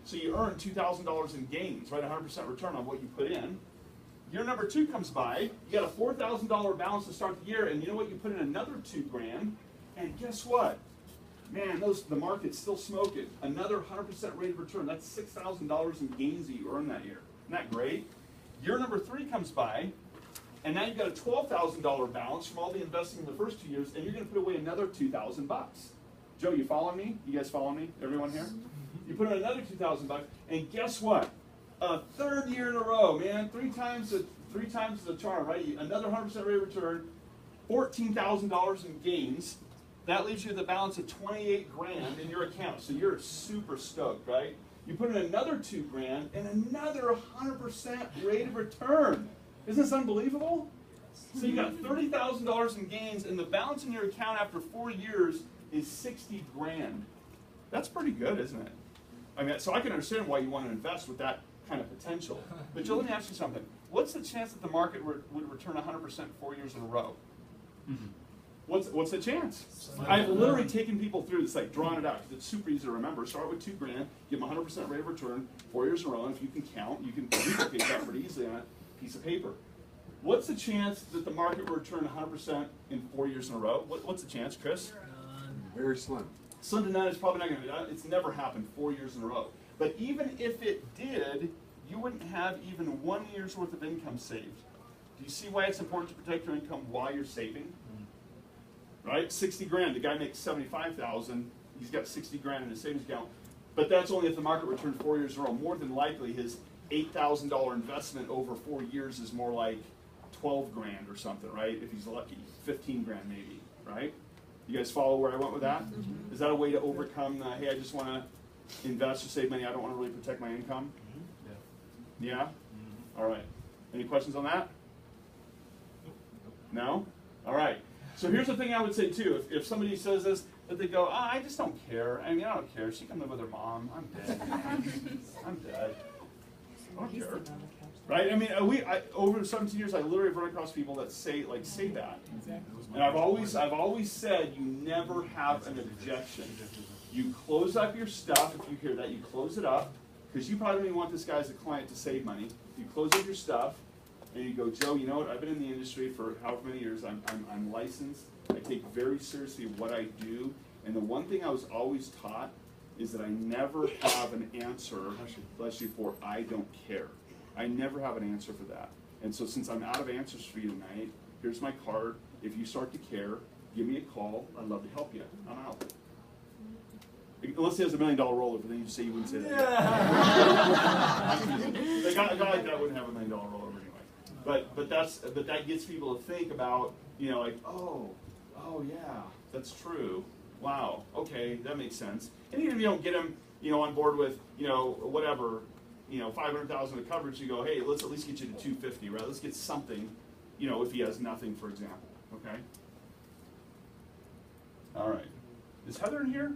So you earned $2,000 in gains, right? 100% return on what you put in. Year number two comes by. You got a $4,000 balance to start the year, and you know what? You put in another $2,000, and guess what? Man, the market's still smoking. Another 100% rate of return. That's $6,000 in gains that you earned that year. Isn't that great? Year number three comes by, and now you've got a $12,000 balance from all the investing in the first 2 years, and you're going to put away another $2,000. Joe, you following me? You guys following me? Everyone here? You put in another $2,000, and guess what? A third year in a row, man. Three times the charm, right? Another 100% rate of return, $14,000 in gains. That leaves you with a balance of $28,000 in your account. So you're super stoked, right? You put in another $2,000 and another 100% rate of return. Isn't this unbelievable? So you got $30,000 in gains, and the balance in your account after 4 years is $60,000. That's pretty good, isn't it? I mean, so I can understand why you want to invest with that kind of potential. But Joe, let me ask you something. What's the chance that the market would return 100% 4 years in a row? Mm-hmm. What's the chance? I've literally taken people through this, like drawn it out, because it's super easy to remember. Start with $2,000, give them 100% rate of return, 4 years in a row, and if you can count, you can duplicate that pretty easily on a piece of paper. What's the chance that the market will return 100% in 4 years in a row? What's the chance, Chris? Very slim. Slim to none is probably not going to. It's never happened 4 years in a row. But even if it did, you wouldn't have even 1 year's worth of income saved. Do you see why it's important to protect your income while you're saving? Right? $60,000. The guy makes $75,000. He's got $60,000 in his savings account. But that's only if the market returned 4 years in a row. More than likely, his $8,000 investment over 4 years is more like $12,000 or something, right? If he's lucky, $15,000 maybe, right? You guys follow where I went with that? Mm-hmm. Is that a way to overcome the, hey, I just want to invest or save money, I don't want to really protect my income? Yeah? Yeah? Mm-hmm. All right. Any questions on that? No? All right. So here's the thing I would say too. If somebody says this, that they go, I just don't care. I mean, I don't care. She can live with her mom. I'm dead. I'm dead. I don't care. Right? I mean, over 17 years, I literally have run across people that say that. And I've always said, you never have an objection. You close up your stuff. If you hear that, you close it up, because you probably don't even want this guy as a client to save money. You close up your stuff, and you go, Joe, you know what? I've been in the industry for however many years. I'm licensed. I take very seriously what I do. And the one thing I was always taught is that I never have an answer, bless you, for I don't care. I never have an answer for that. And so since I'm out of answers for you tonight, here's my card. If you start to care, give me a call. I'd love to help you. I'm out. Unless he has $1 million rollover, then you say you wouldn't say that. A guy like that wouldn't have $1 million rollover anyway. But that gets people to think about, like, oh yeah, that's true. Wow, okay, that makes sense. And even if you don't get them, on board with, whatever, 500,000 of coverage, you go, hey, let's at least get you to 250, right? Let's get something, if he has nothing, for example. Okay. All right. Is Heather in here?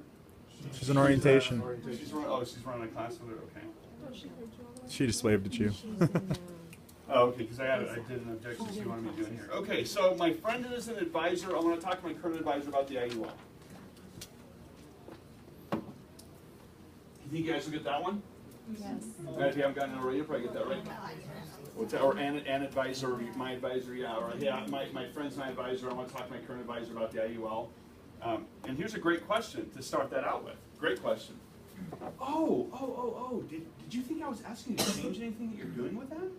She's in orientation. She's running a class with her. Okay. She just waved at you. Oh, okay, because I did an objection she wanted me to do in here. Okay, so my friend is an advisor. I want to talk to my current advisor about the IUL. You think you guys will get that one? Yes. If you haven't gotten it already, you'll probably get that right. What's that? Or an advisor, or my advisor, yeah. Or yeah, my friend's my advisor. I want to talk to my current advisor about the IUL. And here's a great question to start that out with. Great question. Did you think I was asking you to change anything that you're doing with them?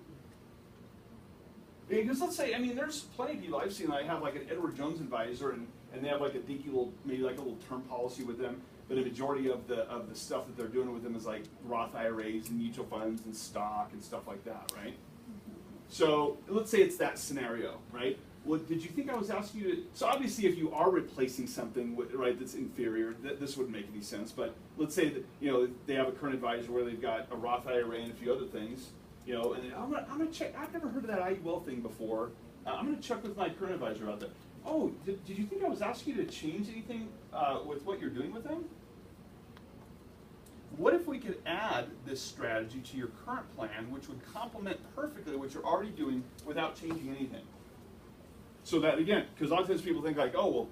Because let's say, there's plenty of people I've seen that have like an Edward Jones advisor, and they have like a dinky little, maybe like a little term policy with them, but a majority of the stuff that they're doing with them is like Roth IRAs and mutual funds and stock and stuff like that, right? So let's say it's that scenario, right? Well, did you think I was asking you to, so obviously if you are replacing something, right, that's inferior, this wouldn't make any sense, but let's say that, they have a current advisor where they've got a Roth IRA and a few other things, and I'm gonna check, I've never heard of that IUL thing before, I'm gonna check with my current advisor about that. Oh, did you think I was asking you to change anything with what you're doing with them? What if we could add this strategy to your current plan, which would complement perfectly what you're already doing without changing anything? So that, again, because a lot of times people think like, oh, well,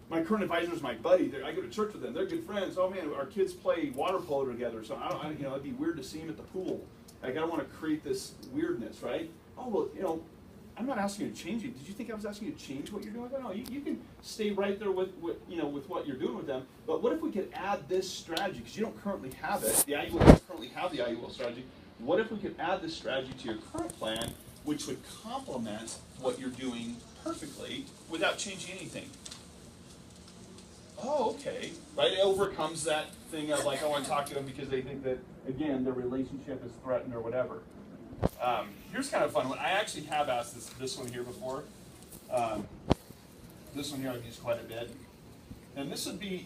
my current advisor is my buddy. I go to church with them. They're good friends. Oh, man, our kids play water polo together. So, it'd be weird to see them at the pool. Like, I don't want to create this weirdness, right? Oh, well, I'm not asking you to change it. Did you think I was asking you to change what you're doing with them? No, you can stay right there with what you're doing with them. But what if we could add this strategy? Because you don't currently have it. The IUL doesn't currently have the IUL strategy. What if we could add this strategy to your current plan, which would complement what you're doing perfectly without changing anything? Oh, okay. Right? It overcomes that thing of like, I want to talk to them because they think that, again, their relationship is threatened or whatever. Here's kind of a fun one. I actually have asked this one here before. This one here I've used quite a bit. And this would be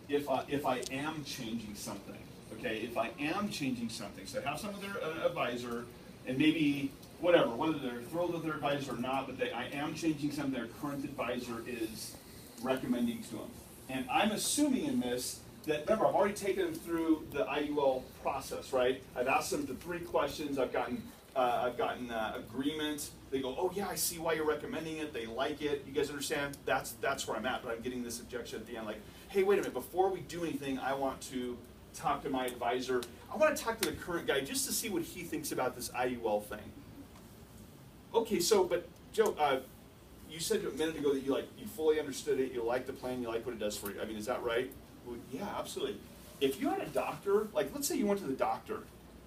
if I am changing something. Okay, if I am changing something. So I have some of their advisor, and maybe whatever, whether they're thrilled with their advisor or not, but I am changing something their current advisor is recommending to them. And I'm assuming in this that, remember, I've already taken them through the IUL process, right? I've asked them the 3 questions. I've gotten agreement. They go, oh yeah, I see why you're recommending it. They like it. You guys understand? That's where I'm at. But I'm getting this objection at the end, like, hey, wait a minute. Before we do anything, I want to talk to my advisor. I want to talk to the current guy just to see what he thinks about this IUL thing. Okay, so, but Joe, you said a minute ago that you fully understood it. You like the plan. You like what it does for you. I mean, is that right? Well, yeah, absolutely. If you had a doctor, like let's say you went to the doctor,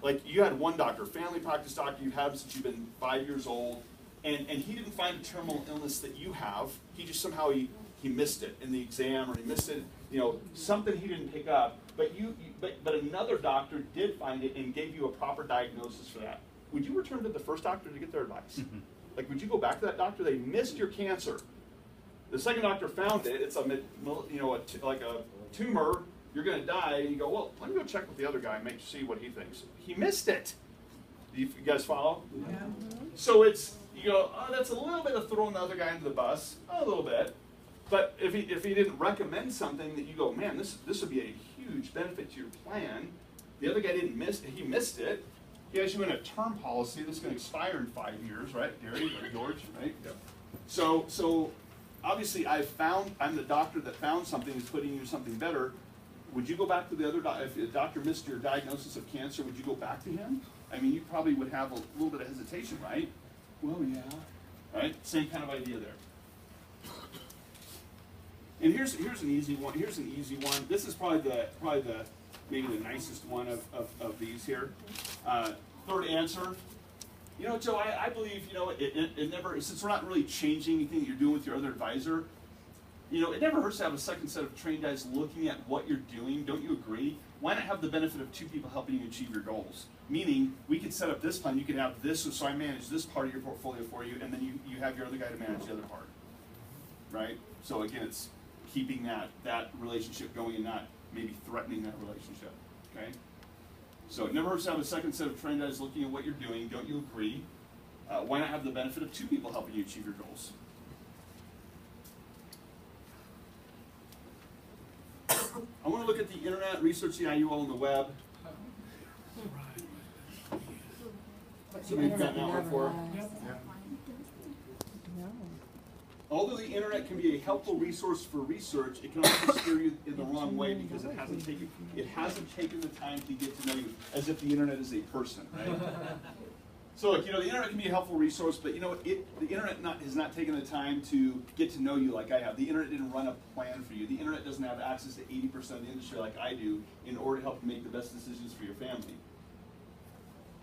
like you had one doctor, family practice doctor, you've had him since you've been 5 years old, and he didn't find a terminal illness that you have. He just somehow he missed it in the exam, or he missed it, something he didn't pick up. But but another doctor did find it and gave you a proper diagnosis for that. Would you return to the first doctor to get their advice? Like, would you go back to that doctor? They missed your cancer. The second doctor found it. It's like a tumor. You're going to die. And you go, well, let me go check with the other guy and see what he thinks. He missed it. You guys follow? Yeah. So you go, oh, that's a little bit of throwing the other guy under the bus, a little bit. But if he didn't recommend something that you go, man, this would be a huge benefit to your plan. The other guy didn't miss it. He missed it. He has you in a term policy that's going to expire in 5 years, right, Gary or George, right? Yep. So obviously I'm the doctor that found something that's putting you something better. Would you go back to the other doctor? If the doctor missed your diagnosis of cancer, would you go back to him? I mean, you probably would have a little bit of hesitation, right? Well, yeah. Right? Same kind of idea there. And here's an easy one. Here's an easy one. This is probably the maybe the nicest one of these here. Third answer. You know, Joe, I believe, you know, it never, since we're not really changing anything that you're doing with your other advisor, you know, it never hurts to have a second set of trained guys looking at what you're doing. Don't you agree? Why not have the benefit of two people helping you achieve your goals? Meaning, we could set up this plan, you could have this, so I manage this part of your portfolio for you, and then you have your other guy to manage the other part. Right? So again, it's keeping that relationship going and not maybe threatening that relationship. Okay? So it never hurts to have a second set of trained guys looking at what you're doing. Don't you agree? Why not have the benefit of two people helping you achieve your goals? I want to look at the internet, research the IUL on the web. So we've got that one before. Although the internet can be a helpful resource for research, it can also steer you in the wrong way because it hasn't taken the time to get to know you, as if the internet is a person, right? So, like, you know, the internet can be a helpful resource, but you know, the internet has not taken the time to get to know you like I have. The internet didn't run a plan for you. The internet doesn't have access to 80% of the industry like I do in order to help you make the best decisions for your family.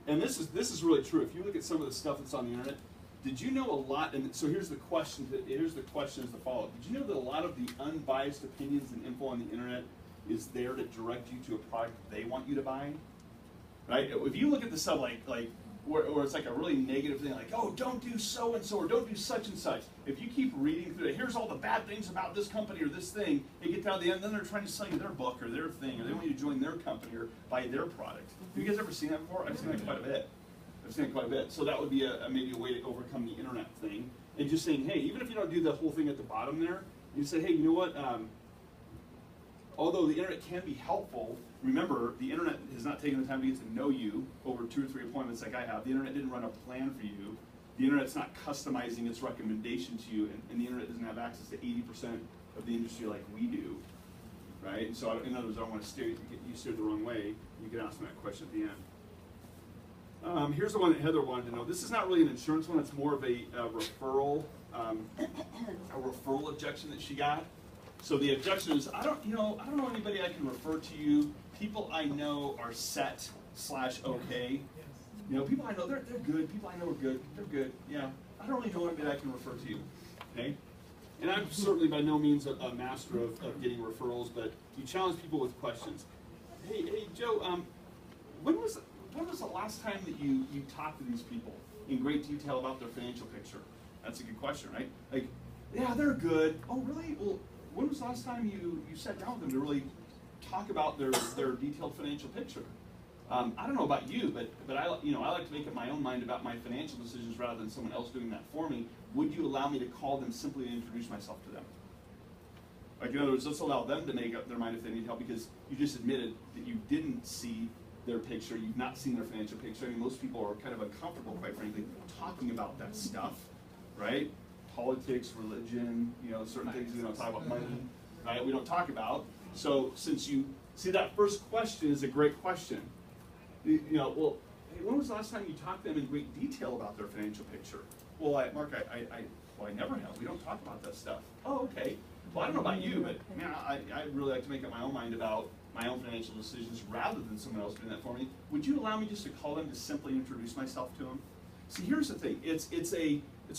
And this is really true. If you look at some of the stuff that's on the internet, did you know a lot? And so here's the question. Here's the question as the follow-up. Did you know that a lot of the unbiased opinions and info on the internet is there to direct you to a product they want you to buy? Right? If you look at the stuff like where it's like a really negative thing, like, oh, don't do so and so, or don't do such and such. If you keep reading through it, here's all the bad things about this company or this thing, you get down to the end, then they're trying to sell you their book or their thing, or they want you to join their company or buy their product. Have you guys ever seen that before? I've seen that quite a bit. So that would be maybe a way to overcome the internet thing. And just saying, hey, even if you don't do the whole thing at the bottom there, you say, hey, you know what? Although the internet can be helpful, remember, the internet has not taken the time to get to know you over 2 or 3 appointments like I have. The internet didn't run a plan for you. The internet's not customizing its recommendation to you, and the internet doesn't have access to 80% of the industry like we do, right? And so, in other words, I don't want to steer you steered the wrong way. You can ask me that question at the end. Here's the one that Heather wanted to know. This is not really an insurance one. It's more of a referral objection that she got. So the objection is, I don't know anybody I can refer to you. People I know are set/okay. You know, people I know, they're good. People I know are good. They're good. Yeah. I don't really know anybody I can refer to you. Okay? And I'm certainly by no means a master of getting referrals, but you challenge people with questions. Hey, Joe, when was the last time that you talked to these people in great detail about their financial picture? That's a good question, right? Like, yeah, they're good. Oh, really? Well, when was the last time you sat down with them to really talk about their detailed financial picture? I don't know about you, but I like to make up my own mind about my financial decisions rather than someone else doing that for me. Would you allow me to call them simply to introduce myself to them? Like, in other words, let's allow them to make up their mind if they need help, because you just admitted that you didn't see their picture, you've not seen their financial picture. I mean, most people are kind of uncomfortable, quite frankly, talking about that stuff, right? Politics, religion, certain things we don't talk about, money, right? We don't talk about. So since you see, that first question is a great question. Well, hey, when was the last time you talked to them in great detail about their financial picture? Well, Mark, I never have. We don't talk about that stuff. Oh, okay. Well, I don't know about you, but man, I'd really like to make up my own mind about my own financial decisions rather than someone else doing that for me. Would you allow me just to call them to simply introduce myself to them? See, here's the thing. It's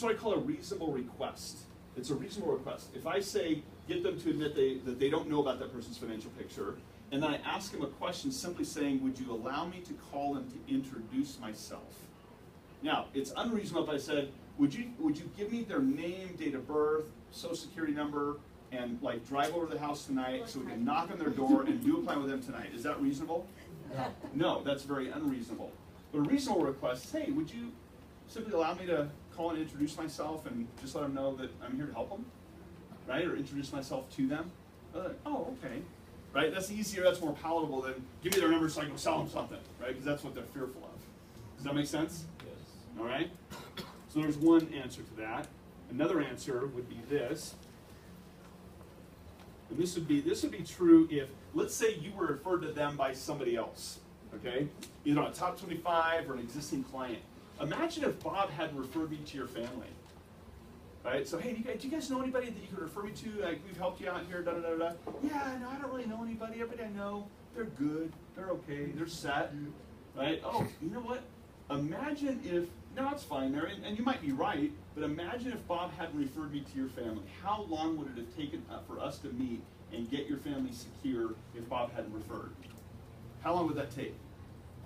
what I call a reasonable request. It's a reasonable request. If I say, get them to admit that they don't know about that person's financial picture, and then I ask them a question simply saying, would you allow me to call them to introduce myself? Now, it's unreasonable if I said, would you give me their name, date of birth, social security number, and like drive over to the house tonight so we can knock on their door and do a plan with them tonight? Is that reasonable? No, that's very unreasonable. But a reasonable request is, hey, would you simply allow me to call and introduce myself and just let them know that I'm here to help them, right? Or introduce myself to them. Like, oh, okay, right? That's easier, that's more palatable than give me their number so I can sell them something, right? Because that's what they're fearful of. Does that make sense? Yes. All right? So there's one answer to that. Another answer would be this. And this would be true if, let's say you were referred to them by somebody else, okay? Either on a top 25 or an existing client. Imagine if Bob had referred me to your family, right? So, hey, do you guys know anybody that you could refer me to? Like, we've helped you out here, da-da-da-da. Yeah, no, I don't really know anybody. Everybody I know, they're good, they're okay, they're set, right? Oh, you know what? Imagine if, no, it's fine there, and you might be right, but imagine if Bob hadn't referred me to your family. How long would it have taken for us to meet and get your family secure if Bob hadn't referred? How long would that take?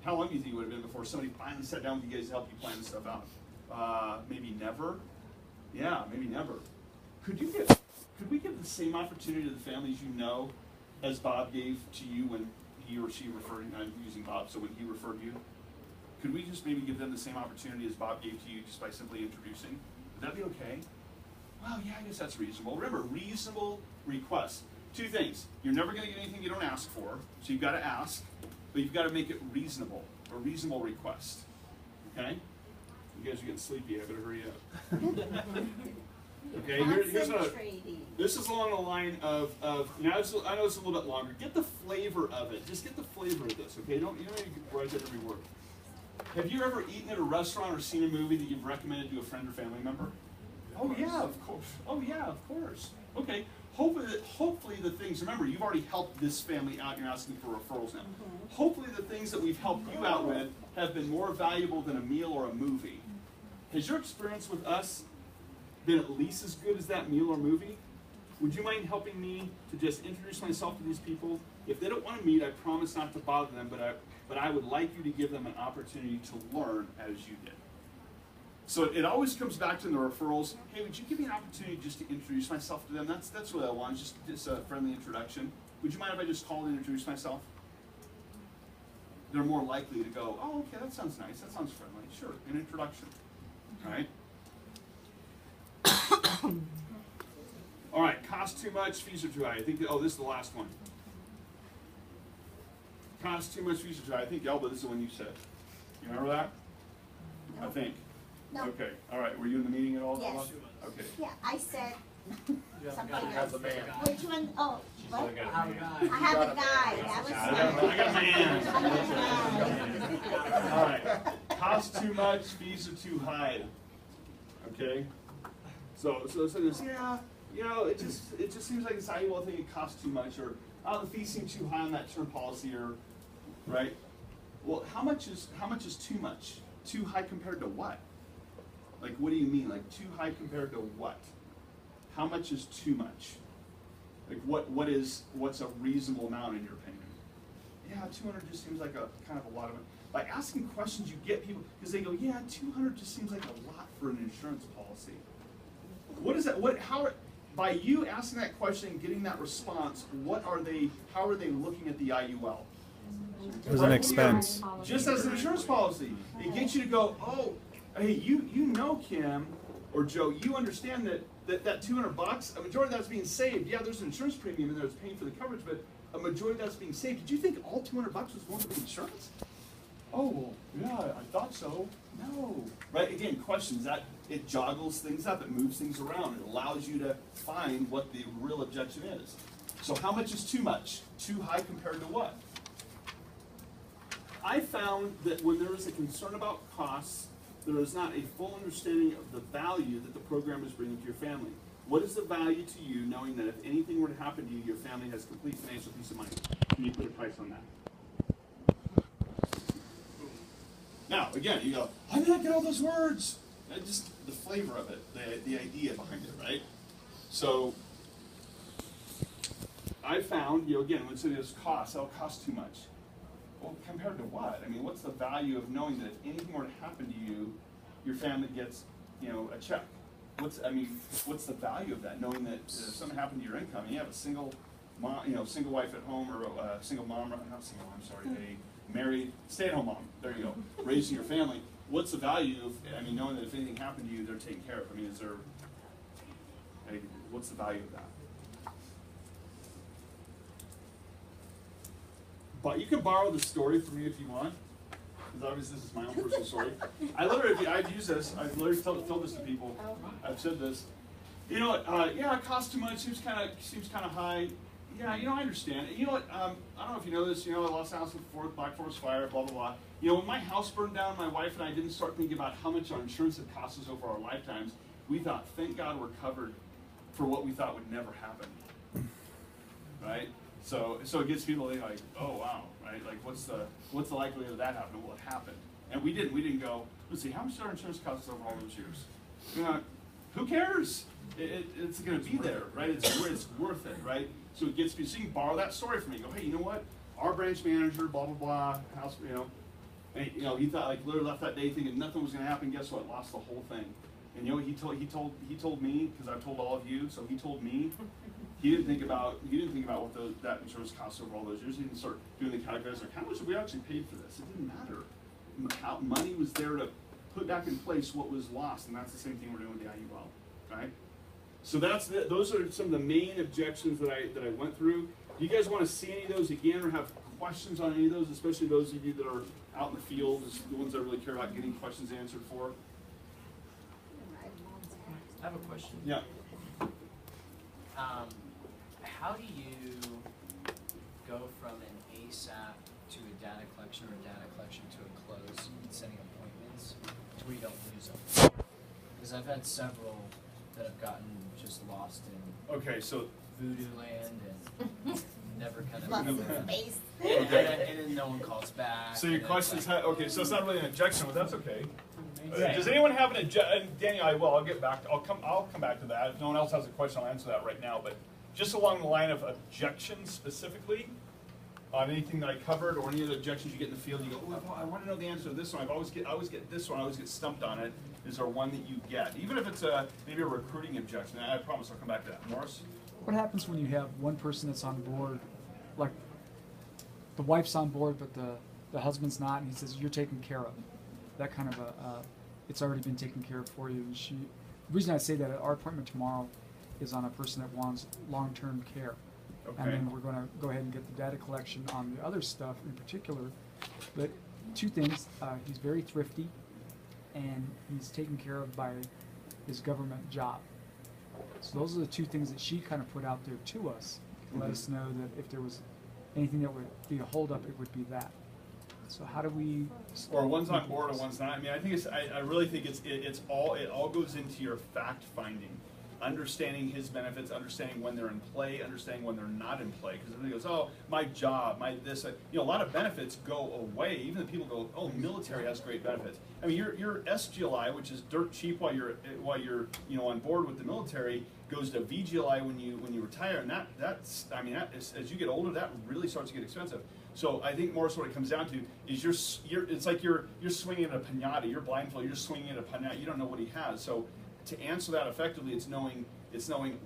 How long do you think it would have been before somebody finally sat down with you guys to help you plan this stuff out? Maybe never? Yeah, maybe never. Could we give the same opportunity to the families you know as Bob gave to you when he or she referred, I'm using Bob, so when he referred you? Could we just maybe give them the same opportunity as Bob gave to you just by simply introducing? Would that be okay? Well, yeah, I guess that's reasonable. Remember, reasonable requests. Two things. You're never going to get anything you don't ask for, so you've got to ask, but you've got to make it reasonable, a reasonable request. Okay? You guys are getting sleepy. I better hurry up. Okay, this is along the line of I know it's a little bit longer. Get the flavor of it. Just get the flavor of this, okay? You don't need to write that every word. Have you ever eaten at a restaurant or seen a movie that you've recommended to a friend or family member? Oh yeah, of course. Oh yeah, of course. Okay. Hopefully the things, remember, you've already helped this family out, you're asking for referrals now. Hopefully the things that we've helped you out with have been more valuable than a meal or a movie. Has your experience with us been at least as good as that meal or movie? Would you mind helping me to just introduce myself to these people? If they don't want to meet, I promise not to bother them, but I would like you to give them an opportunity to learn as you did. So it always comes back to the referrals. Hey, would you give me an opportunity just to introduce myself to them? That's what I want, just a friendly introduction. Would you mind if I just called and introduced myself? They're more likely to go, oh, okay, that sounds nice, that sounds friendly. Sure, an introduction, all right? All right, cost too much, fees are too high. I think, this is the last one. Cost too much, fees are too high. I think, Elba, this is the one you said. You remember that? No. I think. No. Okay, all right. Were you in the meeting at all? Yes. Elba? Okay. Yeah, I said something Have else. the man. Which one? Oh, what? I got a man. I have a guy. That was I got my hands. I All right. Cost too much, fees are too high. Okay. So there's, yeah, it just seems like it's valuable. I think it costs too much, or the fees seem too high on that term policy, or right. Well, how much is too much? Too high compared to what? Like, what do you mean? Like, too high compared to what? How much is too much? Like, what's a reasonable amount in your opinion? Yeah, 200 just seems like a kind of a lot of it. By asking questions, you get people, because they go, yeah, 200 just seems like a lot for an insurance policy. What is that? By you asking that question and getting that response, how are they looking at the IUL? It was an expense. Just as an insurance policy. It gets you to go, oh, hey, you know, Kim or Joe, you understand that $200, a majority of that's being saved. Yeah, there's an insurance premium in there that's paying for the coverage, but a majority of that's being saved. Did you think all $200 was going to be insurance? Oh, well, yeah, I thought so. No. Right, again, questions, that it joggles things up, it moves things around, it allows you to find what the real objection is. So how much is too much? Too high compared to what? I found that when there is a concern about costs, there is not a full understanding of the value that the program is bringing to your family. What is the value to you knowing that if anything were to happen to you, your family has complete financial peace of mind? Can you put a price on that? Now, again, you go, how did I get all those words? Just the flavor of it, the idea behind it, right? So, I found, again, let's say this cost, that'll cost too much. Well, compared to what? I mean, what's the value of knowing that if anything were to happen to you, your family gets a check? What's the value of that? Knowing that if something happened to your income, and you have a single mom, single wife at home, or a single mom, not single mom, sorry, a married stay-at-home mom. There you go, raising your family. What's the value of? Knowing that if anything happened to you, they're taken care of. What's the value of that? But you can borrow the story from me if you want, because obviously this is my own personal story. I've used this. I've literally told this to people. I've said this. Yeah, it costs too much. Seems kind of high. Yeah, I understand. You know what? I don't know if you know this. I lost house before the Black Forest fire. Blah blah blah. When my house burned down, my wife and I didn't start thinking about how much our insurance had cost us over our lifetimes. We thought, thank God we're covered for what we thought would never happen. Right? So it gets people like, oh wow, right? Like what's the likelihood of that happening? Well, it happened, and we didn't go. Let's see, how much did our insurance cost us over all those years? Who cares? It's going to be there, right? It's worth it, right? So it gets people. So you can borrow that story from me. Go, hey, you know what? Our branch manager, blah blah blah, house, and, he thought literally left that day thinking nothing was going to happen. Guess what? Lost the whole thing. And he told me, because I've told all of you. So he told me. He didn't think about what that insurance costs over all those years. He didn't start doing the calculations like how much have we actually paid for this? It didn't matter. Money was there to put back in place what was lost, and that's the same thing we're doing with the IUL, right? So those are some of the main objections that I went through. Do you guys want to see any of those again, or have questions on any of those, especially those of you that are out in the field, the ones that really care about getting questions answered for? I have a question. Yeah. How do you go from an ASAP to a data collection or a data collection to a close, setting appointments, to where you don't lose them? Because I've had several that have gotten just lost in voodoo land and never kind of space. and then no one calls back. So your question is, okay, so it's not really an objection, but that's okay. Does anyone have an objection? Daniel, I'll get back. I'll come back to that. If no one else has a question, I'll answer that right now. But just along the line of objections specifically, on anything that I covered or any of the objections you get in the field, you go, oh, I want to know the answer to this one. I always get this one. I always get stumped on it. Is there one that you get? Even if it's maybe a recruiting objection. I promise I'll come back to that. Morris? What happens when you have one person that's on board, like the wife's on board but the husband's not, and he says, you're taken care of. That kind of it's already been taken care of for you. And the reason I say that, our appointment tomorrow is on a person that wants long-term care. Okay. And then we're going to go ahead and get the data collection on the other stuff in particular. But two things, he's very thrifty, and he's taken care of by his government job. So those are the two things that she kind of put out there to us to let us know that if there was anything that would be a holdup, it would be that. So how do we? Or one's on board or one's not. I mean, I think I really think it all goes into your fact finding, understanding his benefits, understanding when they're in play, understanding when they're not in play. Because everybody goes, oh, my job, my this, a lot of benefits go away. Even the people go, oh, military has great benefits. I mean, your SGLI, which is dirt cheap while you're on board with the military, goes to VGLI when you retire, and that's as you get older, that really starts to get expensive. So I think more so what it comes down to is it's like you're swinging at a piñata. You're blindfolded. You're swinging at a piñata. You don't know what he has. So to answer that effectively, it's knowing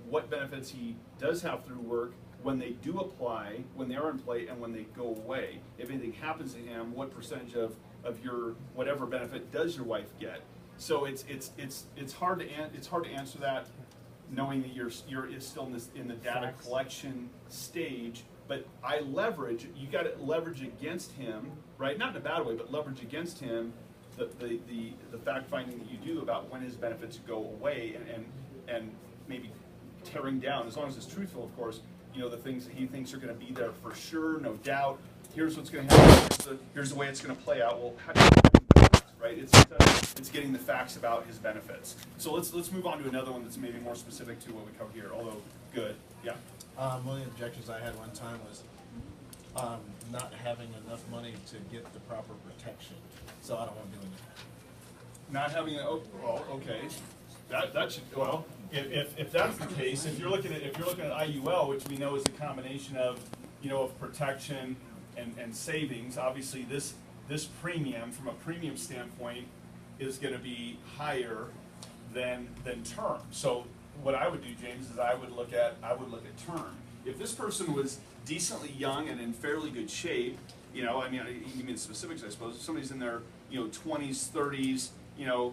what benefits he does have through work, when they do apply, when they are in play, and when they go away. If anything happens to him, what percentage of your whatever benefit does your wife get? So it's hard to answer that, knowing that you're still in the data collection stage. But you got to leverage against him, right? Not in a bad way, but leverage against him the fact finding that you do about when his benefits go away, and maybe tearing down, as long as it's truthful, of course, the things that he thinks are going to be there for sure, no doubt. Here's what's going to happen. Here's the way it's going to play out. Well, how do you right? It's getting the facts about his benefits. So let's move on to another one that's maybe more specific to what we cover here. Although good, yeah. One of the objections I had one time was not having enough money to get the proper protection. So I don't want to do anything. Not having okay. That should if that's the case, if you're looking at IUL, which we know is a combination of of protection and savings. Obviously, this premium from a premium standpoint is going to be higher than term. So what I would do, James, is I would look at term. If this person was decently young and in fairly good shape, you know, I mean, you mean specifics, I suppose. If somebody's in their 20s, 30s,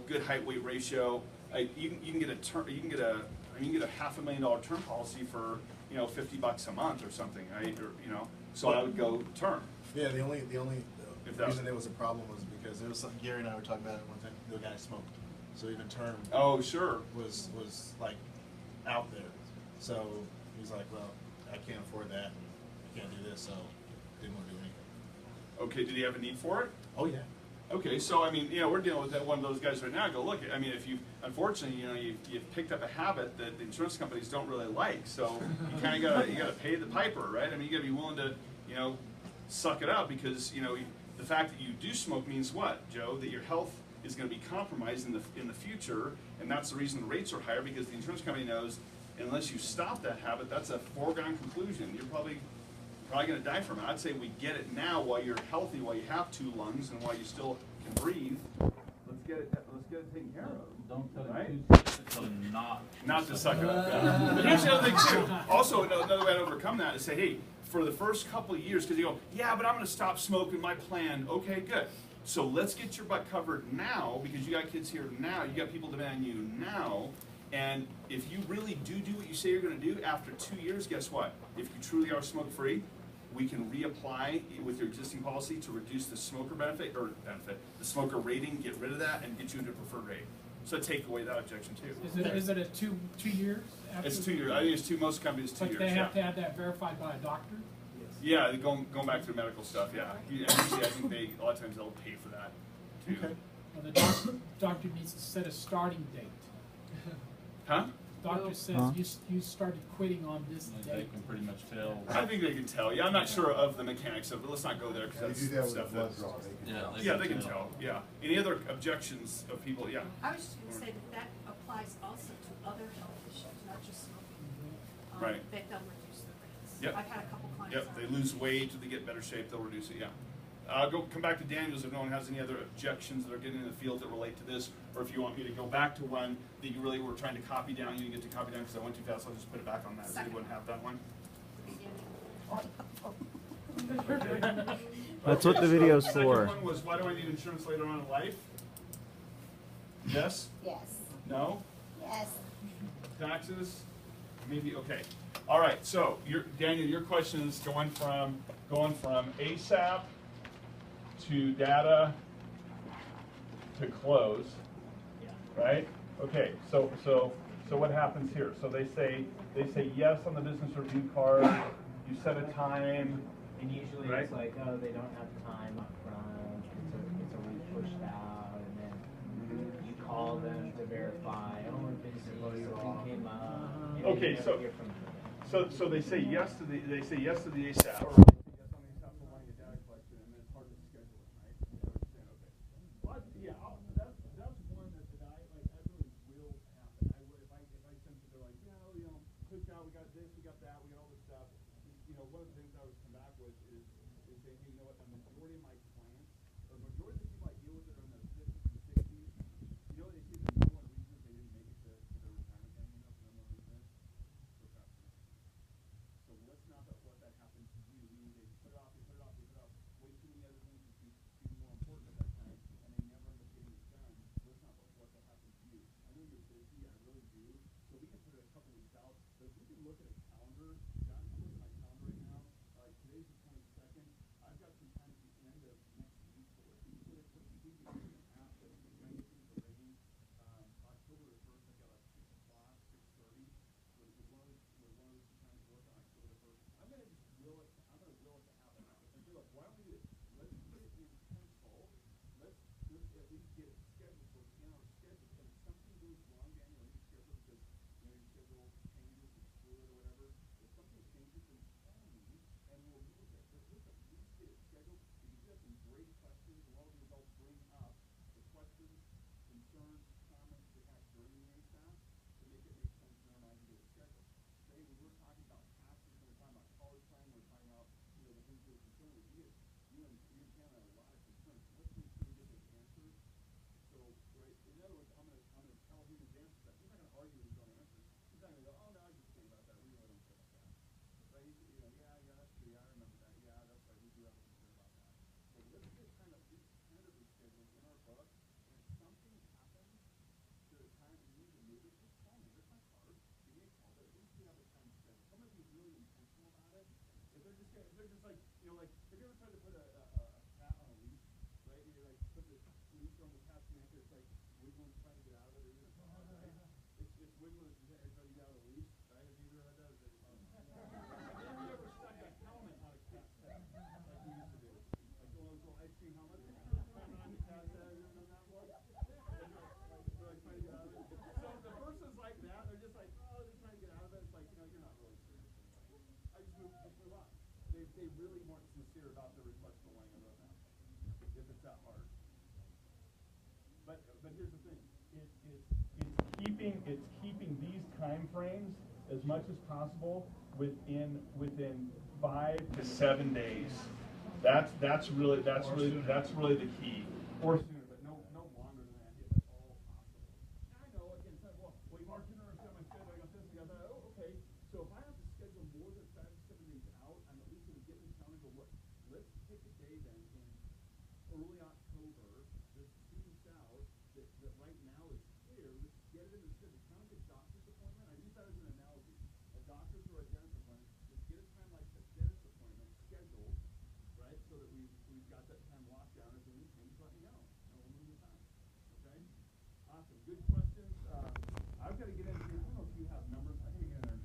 good height weight ratio, you can get a $500,000 term policy for $50 a month or something, right? Or, so I would go term. Yeah, the only reason it was a problem was because there was something Gary and I were talking about it one time. The guy smoked, so even term. Oh, sure. Was like out there. So he's like, well, I can't afford that. I can't do this, so didn't want to do anything. Okay, did he have a need for it? Oh yeah. Okay, so I mean, we're dealing with one of those guys right now. Go look. I mean, if you unfortunately, you've picked up a habit that the insurance companies don't really like. So you kind of gotta pay the piper, right? I mean, you gotta be willing to suck it up, because the fact that you do smoke means what, Joe? That your health is going to be compromised in the future, and that's the reason the rates are higher, because the insurance company knows unless you stop that habit, that's a foregone conclusion. You're probably going to die from it. I'd say we get it now while you're healthy, while you have 2 lungs, and while you still can breathe. Let's get it taken care of. Don't tell right? him to Not to suck it up. Yeah. But here's the other thing too. Also, another way to overcome that is say, hey, for the first couple of years, because you go, yeah, but I'm going to stop smoking, my plan. Okay, good. So let's get your butt covered now, because you got kids here now. You got people depending on you now. And if you really do what you say you're going to do, after 2 years, guess what? If you truly are smoke-free, we can reapply with your existing policy to reduce the smoker the smoker rating, get rid of that, and get you into a preferred rate. So take away that objection too. Is it a two years? After It's 2 years. I think it's most companies 2 years. But they have to have that verified by a doctor? Yeah, going back to the medical stuff. Yeah, usually I think a lot of times they'll pay for that too. Okay. Well, the doctor needs to set a starting date. Huh? Doctor says you started quitting on this They date. can pretty much tell. I think they can tell. Yeah, I'm not sure of the mechanics of it. Let's not go there, because They do that that's with stuff blood that's. draw. Yeah, they can tell. Yeah. Any other objections of people? Yeah. I was just going to say that applies also to other health issues, not just smoking. Right. That they'll reduce the rates. Yep. I've had a couple clients. Yep. They lose weight, or they get better shape, they'll reduce it. Yeah. Come back to Daniels if no one has any other objections that are getting in the field that relate to this, or if you want me to go back to one that you really were trying to copy down, you didn't get to copy down because I went too fast. I'll just put it back on that. So you wouldn't have that one. That's what the video's Second for. one was, why do I need insurance later on in life? Yes? Yes. No? Yes. Taxes? Maybe. Okay. All right. So, Daniel, your question is going from ASAP to data to close, right? Okay. So what happens here? So they say yes on the business review card. You set a time. And usually right? it's like, oh, they don't have time up front. It's a week pushed out, and then you call them to verify. Oh, we're busy. Something came up. And Okay, you so never hear from them. so they say yes to the ASAP, or they say yes on the ASAP for wanting a data collection, and then it's hard to schedule it, right? Okay. Well, yeah, that's one that I really will happen. If I sense that they're like, yeah, push out, we got this, we got that, we got all this stuff. One of the things I would come back with is saying, hey, you know what? The majority of my clients, or the majority of the people I deal with that are in their 50s and 60s, they say the number one reason they didn't make it to their retirement age, the number one reason is procrastination. So let's not let that happen to you. Meaning they put it off, way too many other things that seem more important at that time, and they never end up getting it done. Let's not let that happen to you. I know you're busy, I really do. So we can put it a couple weeks out, but if we can look at a calendar, John, I'm looking at my calendar right now. Today's the 22nd. I've got some time at the end of next week. So what if we put it after the 19th of rain? October the 1st, I've got like 6 o'clock, 6:30. Would one of those times work on October the 1st? I'm gonna will it to happen. I feel like, why don't we do this? Let's put it in pencil. Let's at least get it scheduled so it's in our schedule. And if something goes wrong, Daniel, in your schedule because your schedule changes, it's fluid or whatever. If something from the past connector, it's like wiggling, trying to get out of it, isn't it? Right? It's wiggling, trying to get out of the leash, right? Have you ever had that? Have you ever stuck a helmet on a cat's head, like we used to do? Like one of those little ice cream helmets, kind of on the cat's head, you ever done that one? They're like trying to get out of it. So if the person's like that, they're just like, oh, they're trying to get out of it. It's like, you're not really serious. I just move on. They really weren't sincere about the request for laying a roadmap, if it's that hard. But here's the thing, it's keeping these time frames as much as possible within 5 to 7 days. That's really the key. Or sooner, but no longer than that if at all possible. And I know again, well, you marked in or got my schedule, I got this, I got that. Oh, okay. So if I have to schedule more than 5 to 7 days out, I'm at least gonna get in town and go, look, let's pick a day then in early October, that's 2 weeks out, that right now is clear. Let's get it in the schedule. Kind of like a doctor's appointment. I use that as an analogy. A doctor's or a dentist appointment. Let's get a time like a dentist appointment scheduled, right? So that we've got that time locked down. If we need changes, let me know. And we'll move the time. Okay? Awesome. Good questions. I've got to get into, I don't know if you have numbers